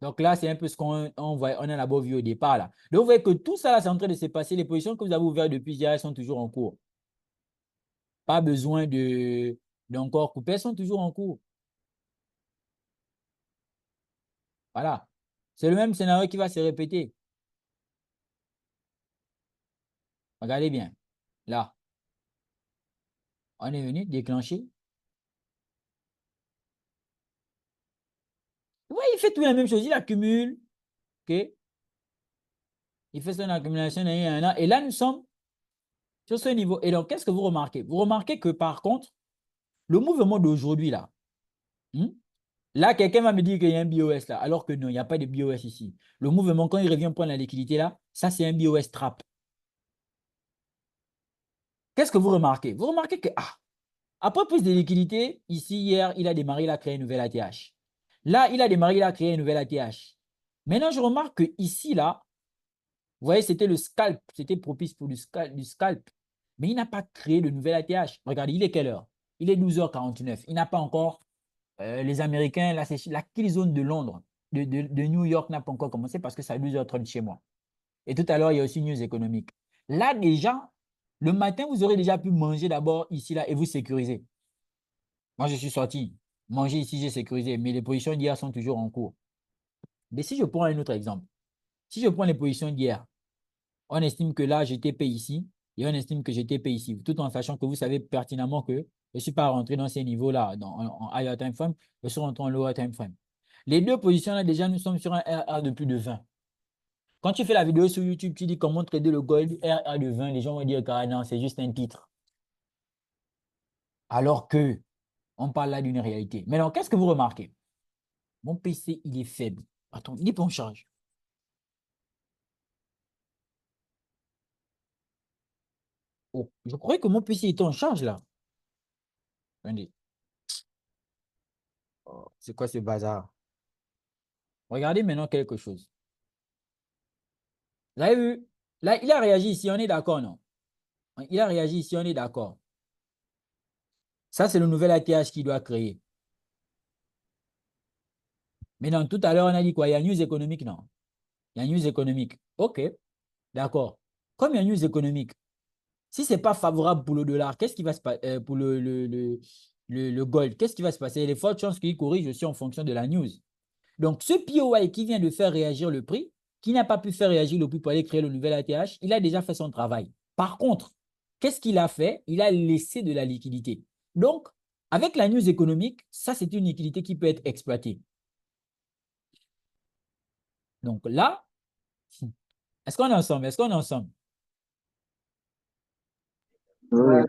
Donc là, c'est un peu ce qu'on a d'abord vu au départ. Là. Donc vous voyez que tout ça, là, c'est en train de se passer. Les positions que vous avez ouvertes depuis hier, elles sont toujours en cours. Pas besoin d'encore couper, elles sont toujours en cours. Voilà. C'est le même scénario qui va se répéter. Regardez bien. Là, on est venu déclencher. Oui, il fait tout la même chose. Il accumule. OK? Il fait son accumulation et là, nous sommes sur ce niveau. Et donc, qu'est-ce que vous remarquez? Vous remarquez que par contre, le mouvement d'aujourd'hui, là, là, quelqu'un va me dire qu'il y a un BOS là, alors que non, il n'y a pas de BOS ici. Le mouvement, quand il revient prendre la liquidité là, ça, c'est un BOS trap. Qu'est-ce que vous remarquez? Vous remarquez que, après plus de liquidité, ici, hier, il a démarré, il a créé une nouvelle ATH. Là, il a démarré, il a créé une nouvelle ATH. Maintenant, je remarque que ici, là, vous voyez, c'était le scalp, c'était propice pour du scalp. Mais il n'a pas créé de nouvelle ATH. Regardez, il est quelle heure? Il est 12h49. Il n'a pas encore, les Américains, la kill zone de Londres, de New York n'a pas encore commencé parce que c'est à 12h30 chez moi. Et tout à l'heure, il y a aussi news économique. Là, déjà, le matin, vous aurez déjà pu manger d'abord ici, là, et vous sécuriser. Moi, je suis sorti. Manger ici, j'ai sécurisé. Mais les positions d'hier sont toujours en cours. Mais si je prends un autre exemple, si je prends les positions d'hier, on estime que là, j'étais payé ici et on estime que j'étais payé ici, tout en sachant que vous savez pertinemment que je ne suis pas rentré dans ces niveaux-là en higher time frame, je suis rentré en lower time frame. Les deux positions-là, déjà, nous sommes sur un RR de plus de 20. Quand tu fais la vidéo sur YouTube, tu dis comment trader le gold RR de 20, les gens vont dire que non, c'est juste un titre. Alors que on parle là d'une réalité. Maintenant, qu'est-ce que vous remarquez? Mon PC, il est faible. Attends, il n'est pas en charge. Oh, je croyais que mon PC était en charge là. Attendez. Oh, c'est quoi ce bazar? Regardez maintenant quelque chose. Vous avez vu? Là, il a réagi ici, on est d'accord, non? Il a réagi ici, on est d'accord. Ça, c'est le nouvel ATH qu'il doit créer. Maintenant, tout à l'heure, on a dit quoi? Il y a news économique, non? Il y a news économique. OK, d'accord. Comme il y a news économique, si ce n'est pas favorable pour le dollar, qu'est-ce qui va se passer pour le gold? Qu'est-ce qui va se passer? Il y a des fortes chances qu'il corrige aussi en fonction de la news. Donc, ce POI qui vient de faire réagir le prix, qui n'a pas pu faire réagir le prix pour aller créer le nouvel ATH, il a déjà fait son travail. Par contre, qu'est-ce qu'il a fait? Il a laissé de la liquidité. Donc, avec la news économique, ça, c'est une liquidité qui peut être exploitée. Donc là, est-ce qu'on est ensemble? Est-ce qu'on est ensemble? Oui,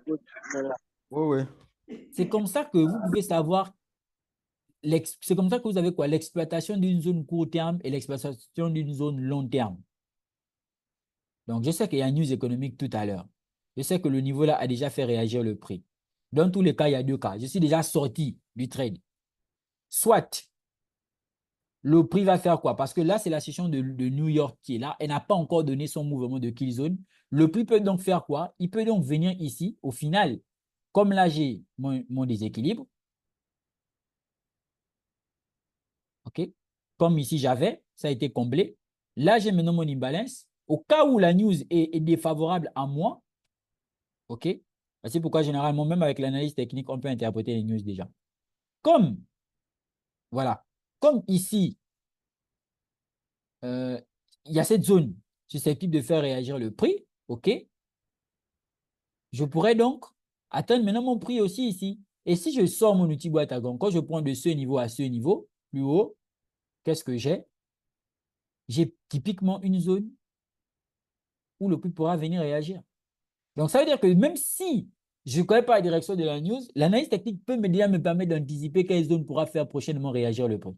oui. C'est comme ça que vous pouvez savoir, c'est comme ça que vous avez quoi? L'exploitation d'une zone court terme et l'exploitation d'une zone long terme. Donc, je sais qu'il y a une news économique tout à l'heure. Je sais que le niveau là a déjà fait réagir le prix. Dans tous les cas, il y a deux cas. Je suis déjà sorti du trade. Soit le prix va faire quoi? Parce que là, c'est la session de New York qui est là. Elle n'a pas encore donné son mouvement de kill zone. Le prix peut donc faire quoi? Il peut donc venir ici. Au final, comme là, j'ai mon déséquilibre. OK? Comme ici, j'avais, ça a été comblé. Là, j'ai maintenant mon imbalance. Au cas où la news est défavorable à moi, OK? C'est pourquoi, généralement, même avec l'analyse technique, on peut interpréter les news déjà. Comme, voilà, comme ici, il y a cette zone susceptible de faire réagir le prix, OK? Je pourrais donc atteindre maintenant mon prix aussi ici. Et si je sors mon outil boîte à gants, quand je prends de ce niveau à ce niveau, plus haut, qu'est-ce que j'ai? J'ai typiquement une zone où le prix pourra venir réagir. Donc, ça veut dire que même si je ne connais pas la direction de la news, l'analyse technique peut déjà me permettre d'anticiper quelle zone pourra faire prochainement réagir le prix.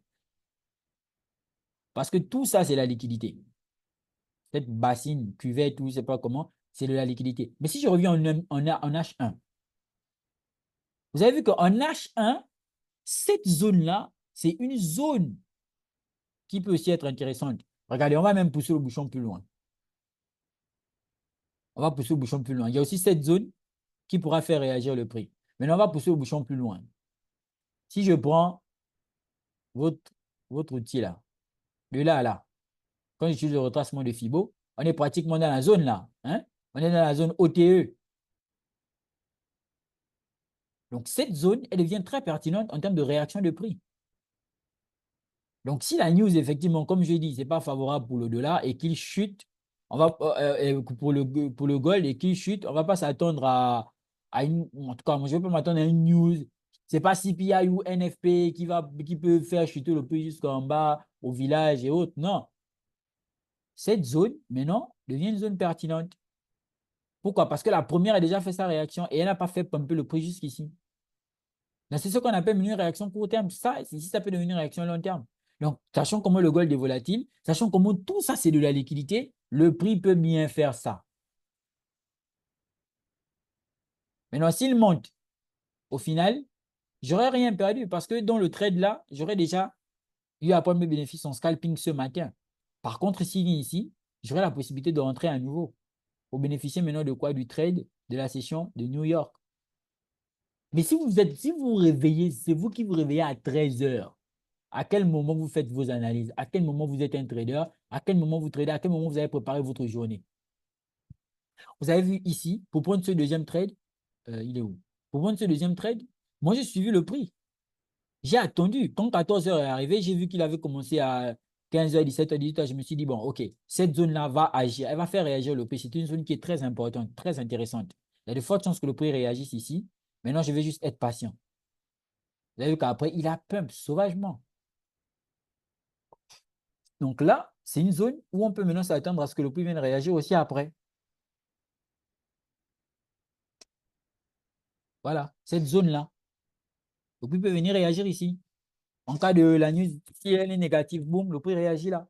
Parce que tout ça, c'est la liquidité. Cette bassine, cuvette, tout, je ne sais pas comment, c'est de la liquidité. Mais si je reviens en H1, vous avez vu qu'en H1, cette zone-là, c'est une zone qui peut aussi être intéressante. Regardez, on va même pousser le bouchon plus loin. On va pousser le bouchon plus loin. Il y a aussi cette zone qui pourra faire réagir le prix. Maintenant, on va pousser le bouchon plus loin. Si je prends votre outil là, de là à là, quand j'utilise le retracement de Fibo, on est pratiquement dans la zone là. Hein? On est dans la zone OTE. Donc, cette zone, elle devient très pertinente en termes de réaction de prix. Donc, si la news, effectivement, comme je dis, ce n'est pas favorable pour le dollar et qu'il chute, on va, pour le gold et qu'il chute, on ne va pas s'attendre à une. En tout cas, moi, je ne vais pas m'attendre à une news. Ce n'est pas CPI ou NFP qui peut faire chuter le prix jusqu'en bas, au village et autres. Non. Cette zone, maintenant, devient une zone pertinente. Pourquoi? Parce que la première a déjà fait sa réaction et elle n'a pas fait pumper le prix jusqu'ici. C'est ce qu'on appelle une réaction court terme. Ça, ici, ça peut devenir une réaction long terme. Donc, sachant comment le gold est volatile, sachant comment tout ça, c'est de la liquidité, le prix peut bien faire ça. Maintenant, s'il monte, au final, j'aurais rien perdu parce que dans le trade là, j'aurais déjà eu à prendre mes bénéfices en scalping ce matin. Par contre, s'il vient ici, j'aurai la possibilité de rentrer à nouveau pour bénéficier maintenant de quoi? Du trade de la session de New York. Mais si vous vous réveillez, c'est vous qui vous réveillez à 13 h, À quel moment vous faites vos analyses? À quel moment vous êtes un trader? À quel moment vous tradez? À quel moment vous avez préparé votre journée? Vous avez vu ici, pour prendre ce deuxième trade, il est où? Pour prendre ce deuxième trade, moi, j'ai suivi le prix. J'ai attendu. Quand 14 heures est arrivé, j'ai vu qu'il avait commencé à 15 h, 17 h, 18 h. Je me suis dit, bon, OK, cette zone-là va agir. Elle va faire réagir le prix. C'est une zone qui est très importante, très intéressante. Il y a de fortes chances que le prix réagisse ici. Maintenant, je vais juste être patient. Vous avez vu qu'après, il a pump sauvagement. Donc là, c'est une zone où on peut maintenant s'attendre à ce que le prix vienne réagir aussi après. Voilà, cette zone-là. Le prix peut venir réagir ici. En cas de la news, si elle est négative, boum, le prix réagit là.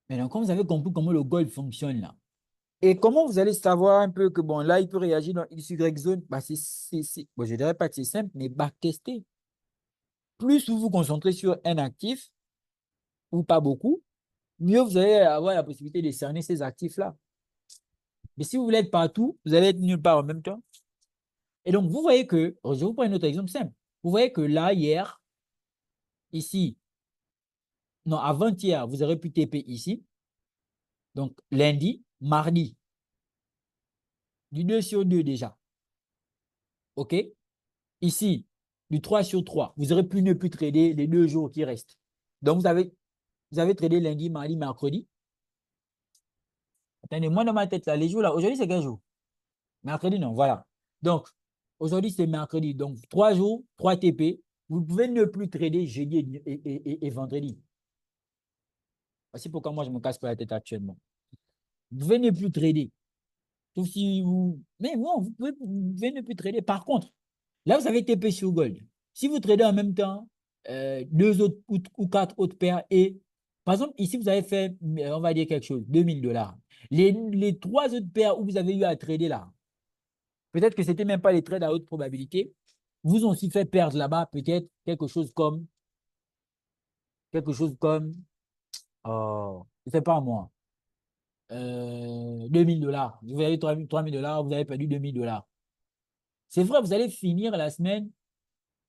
Maintenant, quand vous avez compris comment le gold fonctionne là, et comment vous allez savoir un peu que bon, là, il peut réagir dans X, Y zone, bah, bon, je ne dirais pas que c'est simple, mais backtester. Plus vous vous concentrez sur un actif, ou pas beaucoup, mieux vous allez avoir la possibilité de cerner ces actifs-là. Mais si vous voulez être partout, vous allez être nulle part en même temps. Et donc, vous voyez que, je vais vous prendre un autre exemple simple. Vous voyez que là, hier, ici, non, avant-hier, vous aurez pu TP ici. Donc, lundi, mardi, du 2 sur 2 déjà. OK? Ici, du 3 sur 3, vous aurez pu ne plus trader les 2 jours qui restent. Donc, vous avez tradé lundi, mardi, mercredi. Attendez, moi, dans ma tête, là, les jours là, aujourd'hui, c'est quel jour? Mercredi, non, voilà. Donc, aujourd'hui, c'est mercredi. Donc, 3 jours, 3 TP. Vous pouvez ne plus trader jeudi et vendredi. Voici pourquoi moi, je ne me casse pas la tête actuellement. Vous pouvez ne plus trader. Sauf si vous... Mais non, vous pouvez ne plus trader. Par contre, là, vous avez TP sur Gold. Si vous tradez en même temps, 2 autres ou 4 autres paires et, par exemple, ici, vous avez fait, on va dire quelque chose, 2000 $. Les 3 autres paires où vous avez eu à trader là, peut-être que ce n'était même pas les trades à haute probabilité, vous ont aussi fait perdre là-bas peut-être je ne sais pas moi, 2000 $. Vous avez 3000 $, vous avez perdu 2000 $. C'est vrai, vous allez finir la semaine.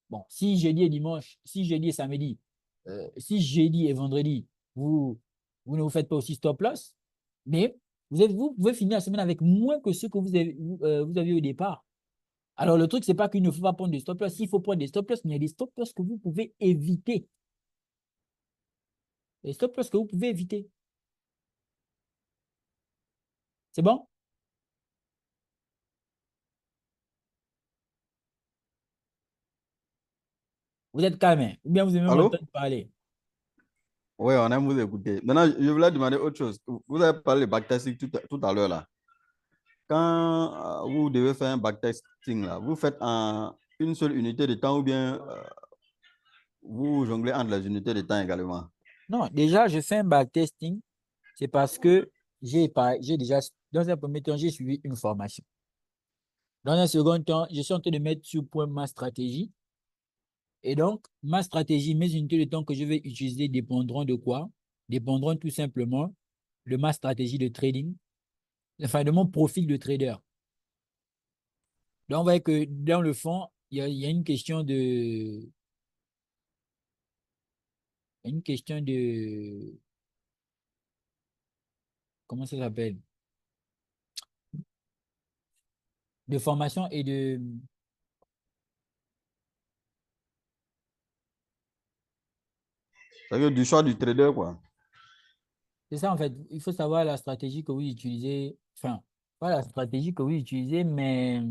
Bon, si jeudi et dimanche, si jeudi et samedi, si jeudi et vendredi, vous ne vous faites pas aussi stop loss, mais vous pouvez finir la semaine avec moins que ce que vous aviez au départ. Alors, le truc, ce n'est pas qu'il ne faut pas prendre des stop loss. S'il faut prendre des stop loss, mais il y a des stop loss que vous pouvez éviter. Les stop loss que vous pouvez éviter. C'est bon? Vous êtes calme, hein? Ou bien vous aimez Allô? m'entendre parler? Oui, on aime vous écouter. Maintenant, je voulais demander autre chose. Vous avez parlé de backtesting tout à l'heure là. Quand vous devez faire un backtesting là, vous faites en une seule unité de temps ou bien vous jonglez entre les unités de temps également? Non, déjà, je fais un backtesting. C'est parce que j'ai déjà, dans un premier temps, j'ai suivi une formation. Dans un second temps, je suis en train de mettre sur point ma stratégie. Et donc, ma stratégie, mes unités de temps que je vais utiliser dépendront de quoi? Dépendront tout simplement de ma stratégie de trading, enfin de mon profil de trader. Donc, on voit que dans le fond, il y a une question de, comment ça s'appelle? De formation et de, C'est-à-dire du choix du trader, quoi. c'est ça en fait, il faut savoir la stratégie que vous utilisez, enfin, pas la stratégie que vous utilisez, mais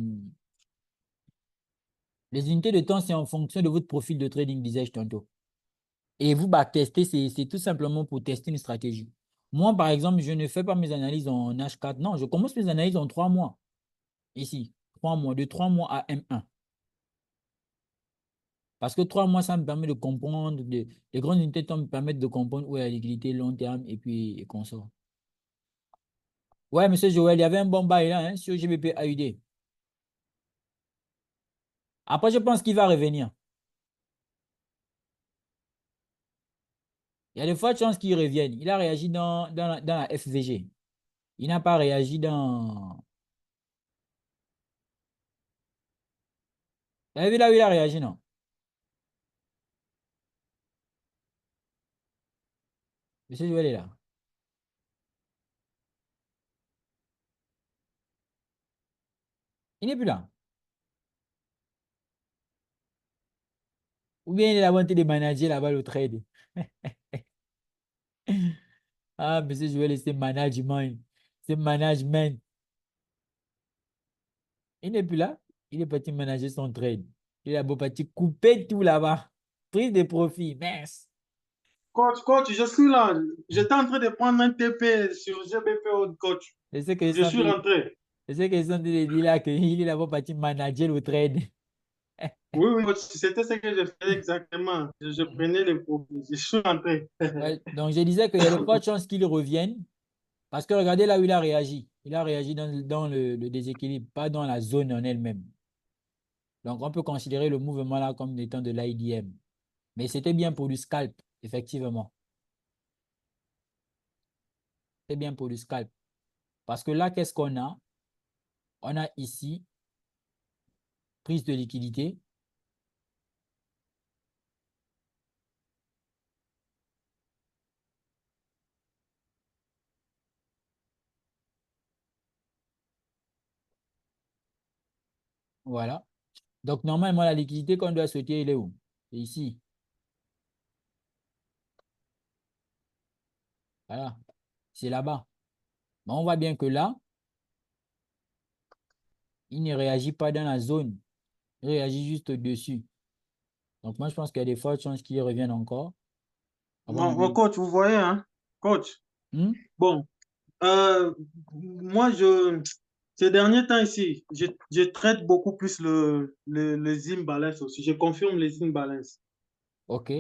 les unités de temps, c'est en fonction de votre profil de trading, disais-je tantôt. Et vous backtester, c'est tout simplement pour tester une stratégie. Moi, par exemple, je ne fais pas mes analyses en H4. Non, je commence mes analyses en 3 mois. Ici, 3 mois, de 3 mois à M1. Parce que 3 mois, ça me permet de comprendre, les grandes unités de temps me permettent de comprendre où est la liquidité long terme et puis et qu'on sort. Ouais, monsieur Joël, il y avait un bon bail là hein, sur GBP AUD. Après, je pense qu'il va revenir. Il y a de fortes chances qu'il revienne. Il a réagi dans la FVG. Il n'a pas réagi dans Vous avez vu là où il a réagi, non? Monsieur Joël est là. Il n'est plus là. Ou bien il est la volonté de manager là-bas le trade. Ah, monsieur Joël, c'est management. C'est management. Il n'est plus là. Il est parti manager son trade. Il a beau parti couper tout là-bas. Prise de profit. Mince. Coach, je suis là. J'étais en train de prendre un TP sur GBPO, coach. C'est ce que je Je sens suis rentré. c'est ce que je sens de dire là, qu'il est là-bas parti manager le trade. Oui, oui, coach, c'était ce que je faisais exactement. Je prenais les profits. Je suis rentré. Ouais, donc je disais qu'il y a de fortes chances qu'il revienne. Parce que regardez là où il a réagi. Il a réagi dans le déséquilibre, pas dans la zone en elle-même. Donc, on peut considérer le mouvement là comme étant de l'IDM. Mais c'était bien pour du scalp, effectivement. C'est bien pour du scalp. Parce que là, qu'est-ce qu'on a? On a ici prise de liquidité. Voilà. Donc, normalement, la liquidité qu'on doit sauter, il est où? C'est ici. Voilà. C'est là-bas. Mais on voit bien que là, il ne réagit pas dans la zone. Il réagit juste au-dessus. Donc, moi, je pense qu'il y a des fortes chances qu'il revienne encore. Avant Mon maintenant. coach, vous voyez, hein? Coach, Hmm? bon, moi, ces derniers temps ici, je traite beaucoup plus le Zim Balance aussi. Je confirme les Zim Balance. OK.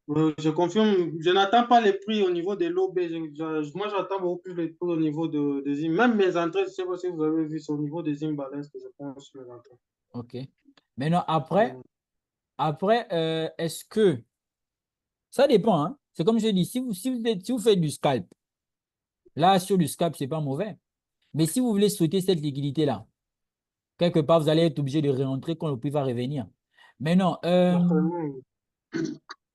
Je confirme, je n'attends pas les prix au niveau de l'OB. Moi, j'attends beaucoup plus les prix au niveau de Zim. Même mes entrées, je ne sais pas si vous avez vu, c'est au niveau des Zim Balance que je pense sur les entrées. OK. Maintenant, après, est-ce que ça dépend, hein? C'est comme je dis, si vous faites du scalp, là, sur du scalp, c'est pas mauvais. Mais si vous voulez sauter cette liquidité-là, quelque part, vous allez être obligé de réentrer quand le prix va revenir. Maintenant, Certainement.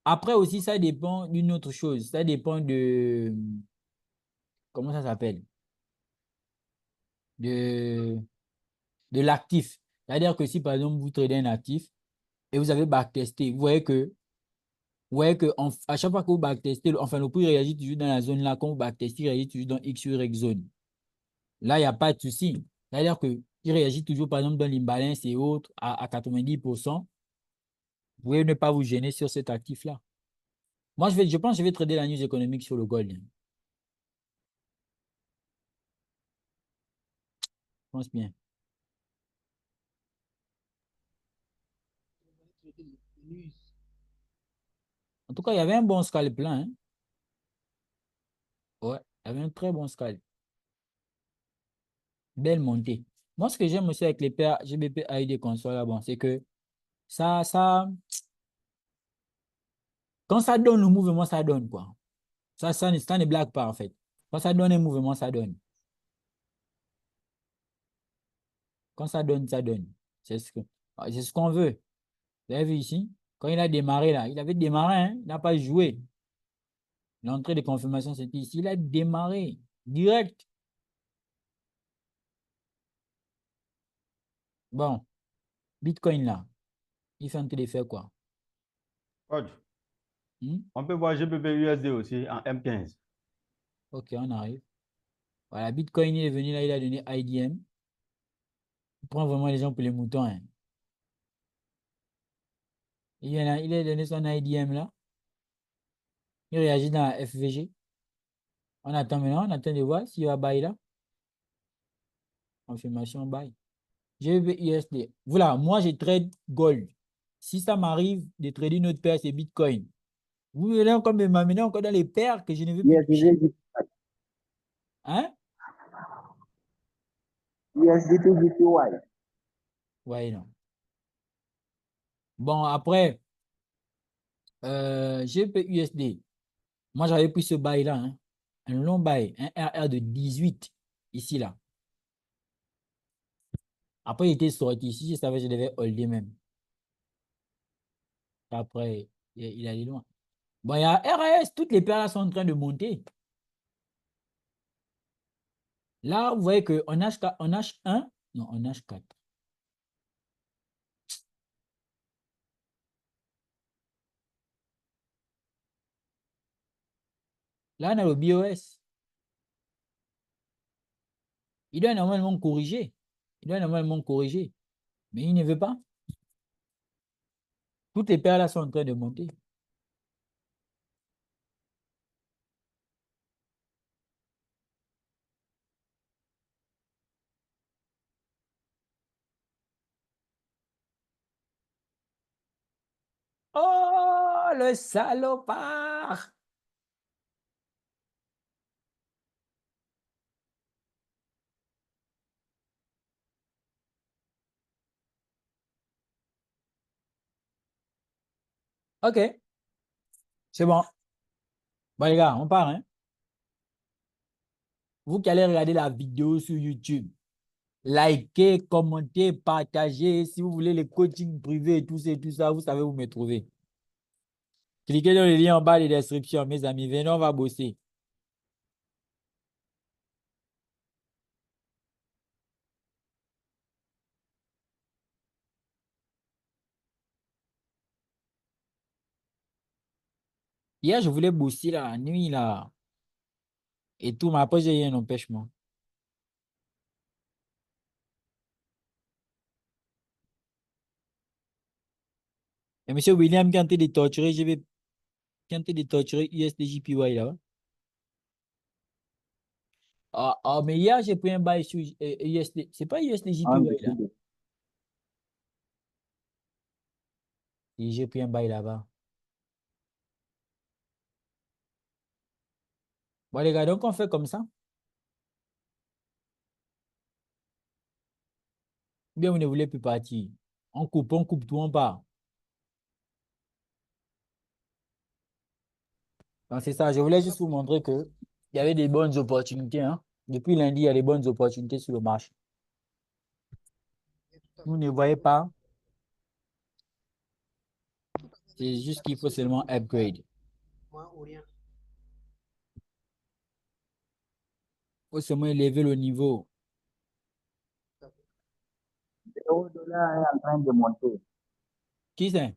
après aussi, ça dépend d'une autre chose. Ça dépend de, comment ça s'appelle? De, de l'actif. C'est-à-dire que si, par exemple, vous tradez un actif et vous avez backtesté, vous voyez que à chaque fois que vous backtestez, enfin, le prix réagit toujours dans la zone là, quand vous backtestez, il réagit toujours dans X ou Y zone. Là, il n'y a pas de souci. C'est-à-dire qu'il réagit toujours, par exemple, dans l'imbalance et autres à 90%. Vous pouvez ne pas vous gêner sur cet actif-là. Moi, je pense que je vais trader la news économique sur le gold. Je pense bien. En tout cas, il y avait un bon scalp là, hein. Ouais, il y avait un très bon scalp. Belle montée. Moi, ce que j'aime aussi avec les paires GBP AUD consoles là, bon, c'est que ça, quand ça donne le mouvement, ça donne quoi. Ça ne blague pas en fait. Quand ça donne un mouvement, ça donne. Quand ça donne, ça donne. C'est ce qu'on veut. Vous avez vu ici? Quand il a démarré là, il avait démarré, hein, il n'a pas joué. L'entrée de confirmation, c'était ici. Il a démarré direct. Bon, Bitcoin là, il fait un train de faire quoi? Coach, Hmm? on peut voir GBP USD aussi en M15. Ok, on arrive. Voilà, Bitcoin il est venu là, il a donné IDM. Il prend vraiment les gens pour les moutons, hein. Il vient là, il a donné son IDM là. Il réagit dans la FVG. On attend maintenant, on attend de voir s'il va buy là. Confirmation buy. GBP USD. Voilà, moi je trade gold. Si ça m'arrive de trader une autre paire, c'est Bitcoin. Vous voulez encore m'amener encore dans les paires que je ne veux plus toucher. Hein? USDT GPY. Ouais, non. Bon, après, GBP USD. Moi, j'avais pris ce bail-là, hein. Un long bail, un RR de 18, ici, là. Après, il était sorti. Si je savais, je devais holder même. Après, il allait loin. Bon, il y a RAS, toutes les paires là sont en train de monter. Là, vous voyez qu'en H4, en H1, non, en H4. Là, on a le BOS. Il doit normalement corriger. Il doit normalement corriger. Mais il ne veut pas. Toutes les paires là sont en train de monter. Oh, le salopard! OK, c'est bon. Bon, les gars, on part, hein? Vous qui allez regarder la vidéo sur YouTube, likez, commentez, partagez. Si vous voulez les coachings privés et tout ça, vous savez où me trouver. Cliquez dans le lien en bas de la description, mes amis. Venez, on va bosser. Hier, je voulais bosser la nuit, là. Et tout, mais après, j'ai eu un empêchement. Et monsieur William qui est en train de torturer, qui est en train de torturer USDJPY là. Mais hier, j'ai pris un bail sur USD. C'est pas USDJPY là. Et j'ai pris un bail là-bas. Bon, les gars, donc on fait comme ça. Ou bien vous ne voulez plus partir. On coupe tout, on part. Donc, c'est ça. Je voulais juste vous montrer que il y avait des bonnes opportunités, hein. Depuis lundi, il y a des bonnes opportunités sur le marché. Vous ne voyez pas. C'est juste qu'il faut seulement upgrade. Il faut seulement élever le niveau. L'euro-dollar est en train de monter. Qui c'est?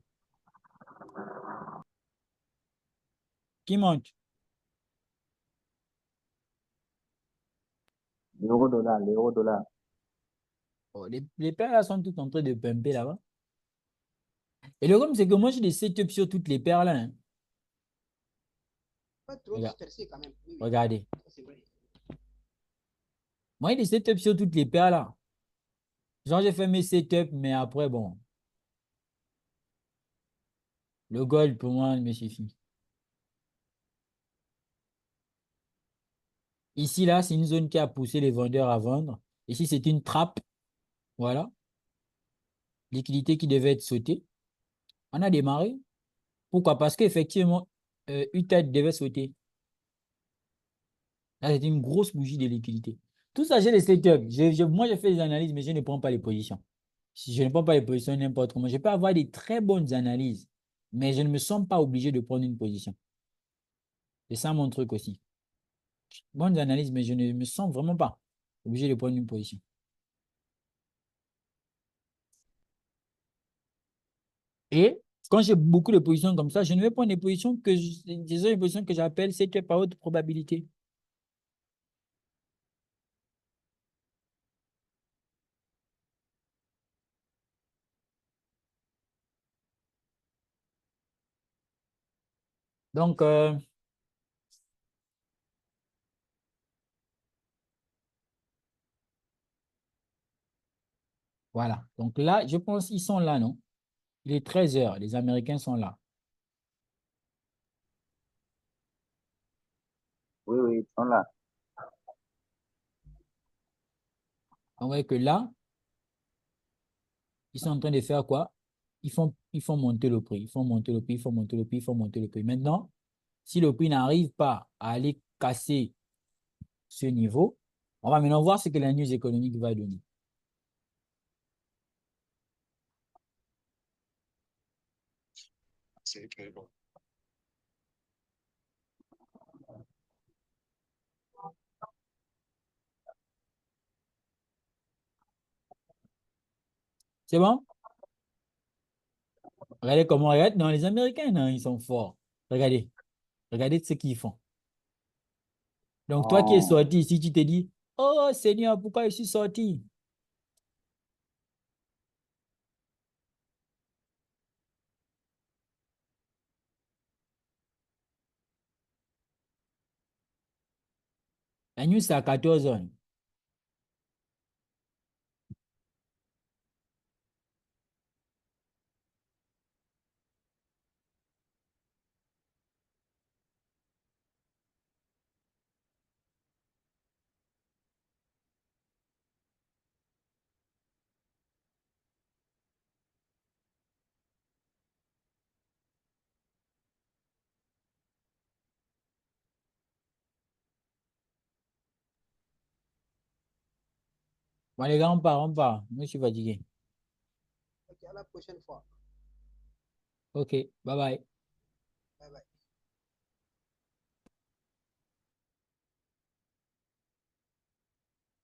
Qui monte? L'euro-dollar, l'euro-dollar. Oh, les paires là sont toutes en train de pumper là-bas. Et le problème, c'est que moi, j'ai des setups sur toutes les paires là, hein. Pas trop Regarde. dispersé quand même. Oui, oui. Regardez. Ça, c'est vrai. Moi, j'ai des setups sur toutes les paires là. Genre, j'ai fait mes setups, mais après, bon, le gold pour moi il me suffit. Ici, là, c'est une zone qui a poussé les vendeurs à vendre. Ici, c'est une trappe. Voilà. Liquidité qui devait être sautée. On a démarré. Pourquoi? Parce qu'effectivement, UTED devait sauter. Là, c'est une grosse bougie de liquidité. Tout ça, j'ai les setups. Moi, je fais des analyses, mais je ne prends pas les positions. Si je ne prends pas les positions n'importe comment, je peux avoir des très bonnes analyses, mais je ne me sens pas obligé de prendre une position. C'est ça mon truc aussi. Bonnes analyses, mais je ne me sens vraiment pas obligé de prendre une position. Et quand j'ai beaucoup de positions comme ça, je ne vais prendre des positions des positions que j'appelle setup à haute probabilité. Donc, voilà. Donc là, je pense qu'ils sont là, non? Il est 13 heures, les Américains sont là. Oui, oui, ils sont là. On voit que là, ils sont en train de faire quoi? Ils font monter le prix, ils font monter le prix, ils font monter le prix, ils font monter le prix. Maintenant, si le prix n'arrive pas à aller casser ce niveau, on va maintenant voir ce que la news économique va donner. C'est bon? Regardez comment, regarde, non, les Américains, non, ils sont forts. Regardez, regardez ce qu'ils font. Donc, toi qui es Oh. sorti ici, tu te dis, oh Seigneur, pourquoi je suis sorti? La nuit, c'est à 14 heures. Bon, les gars, on part, on part. Moi, je suis fatigué. Ok, à la prochaine fois. OK, bye bye. Bye bye.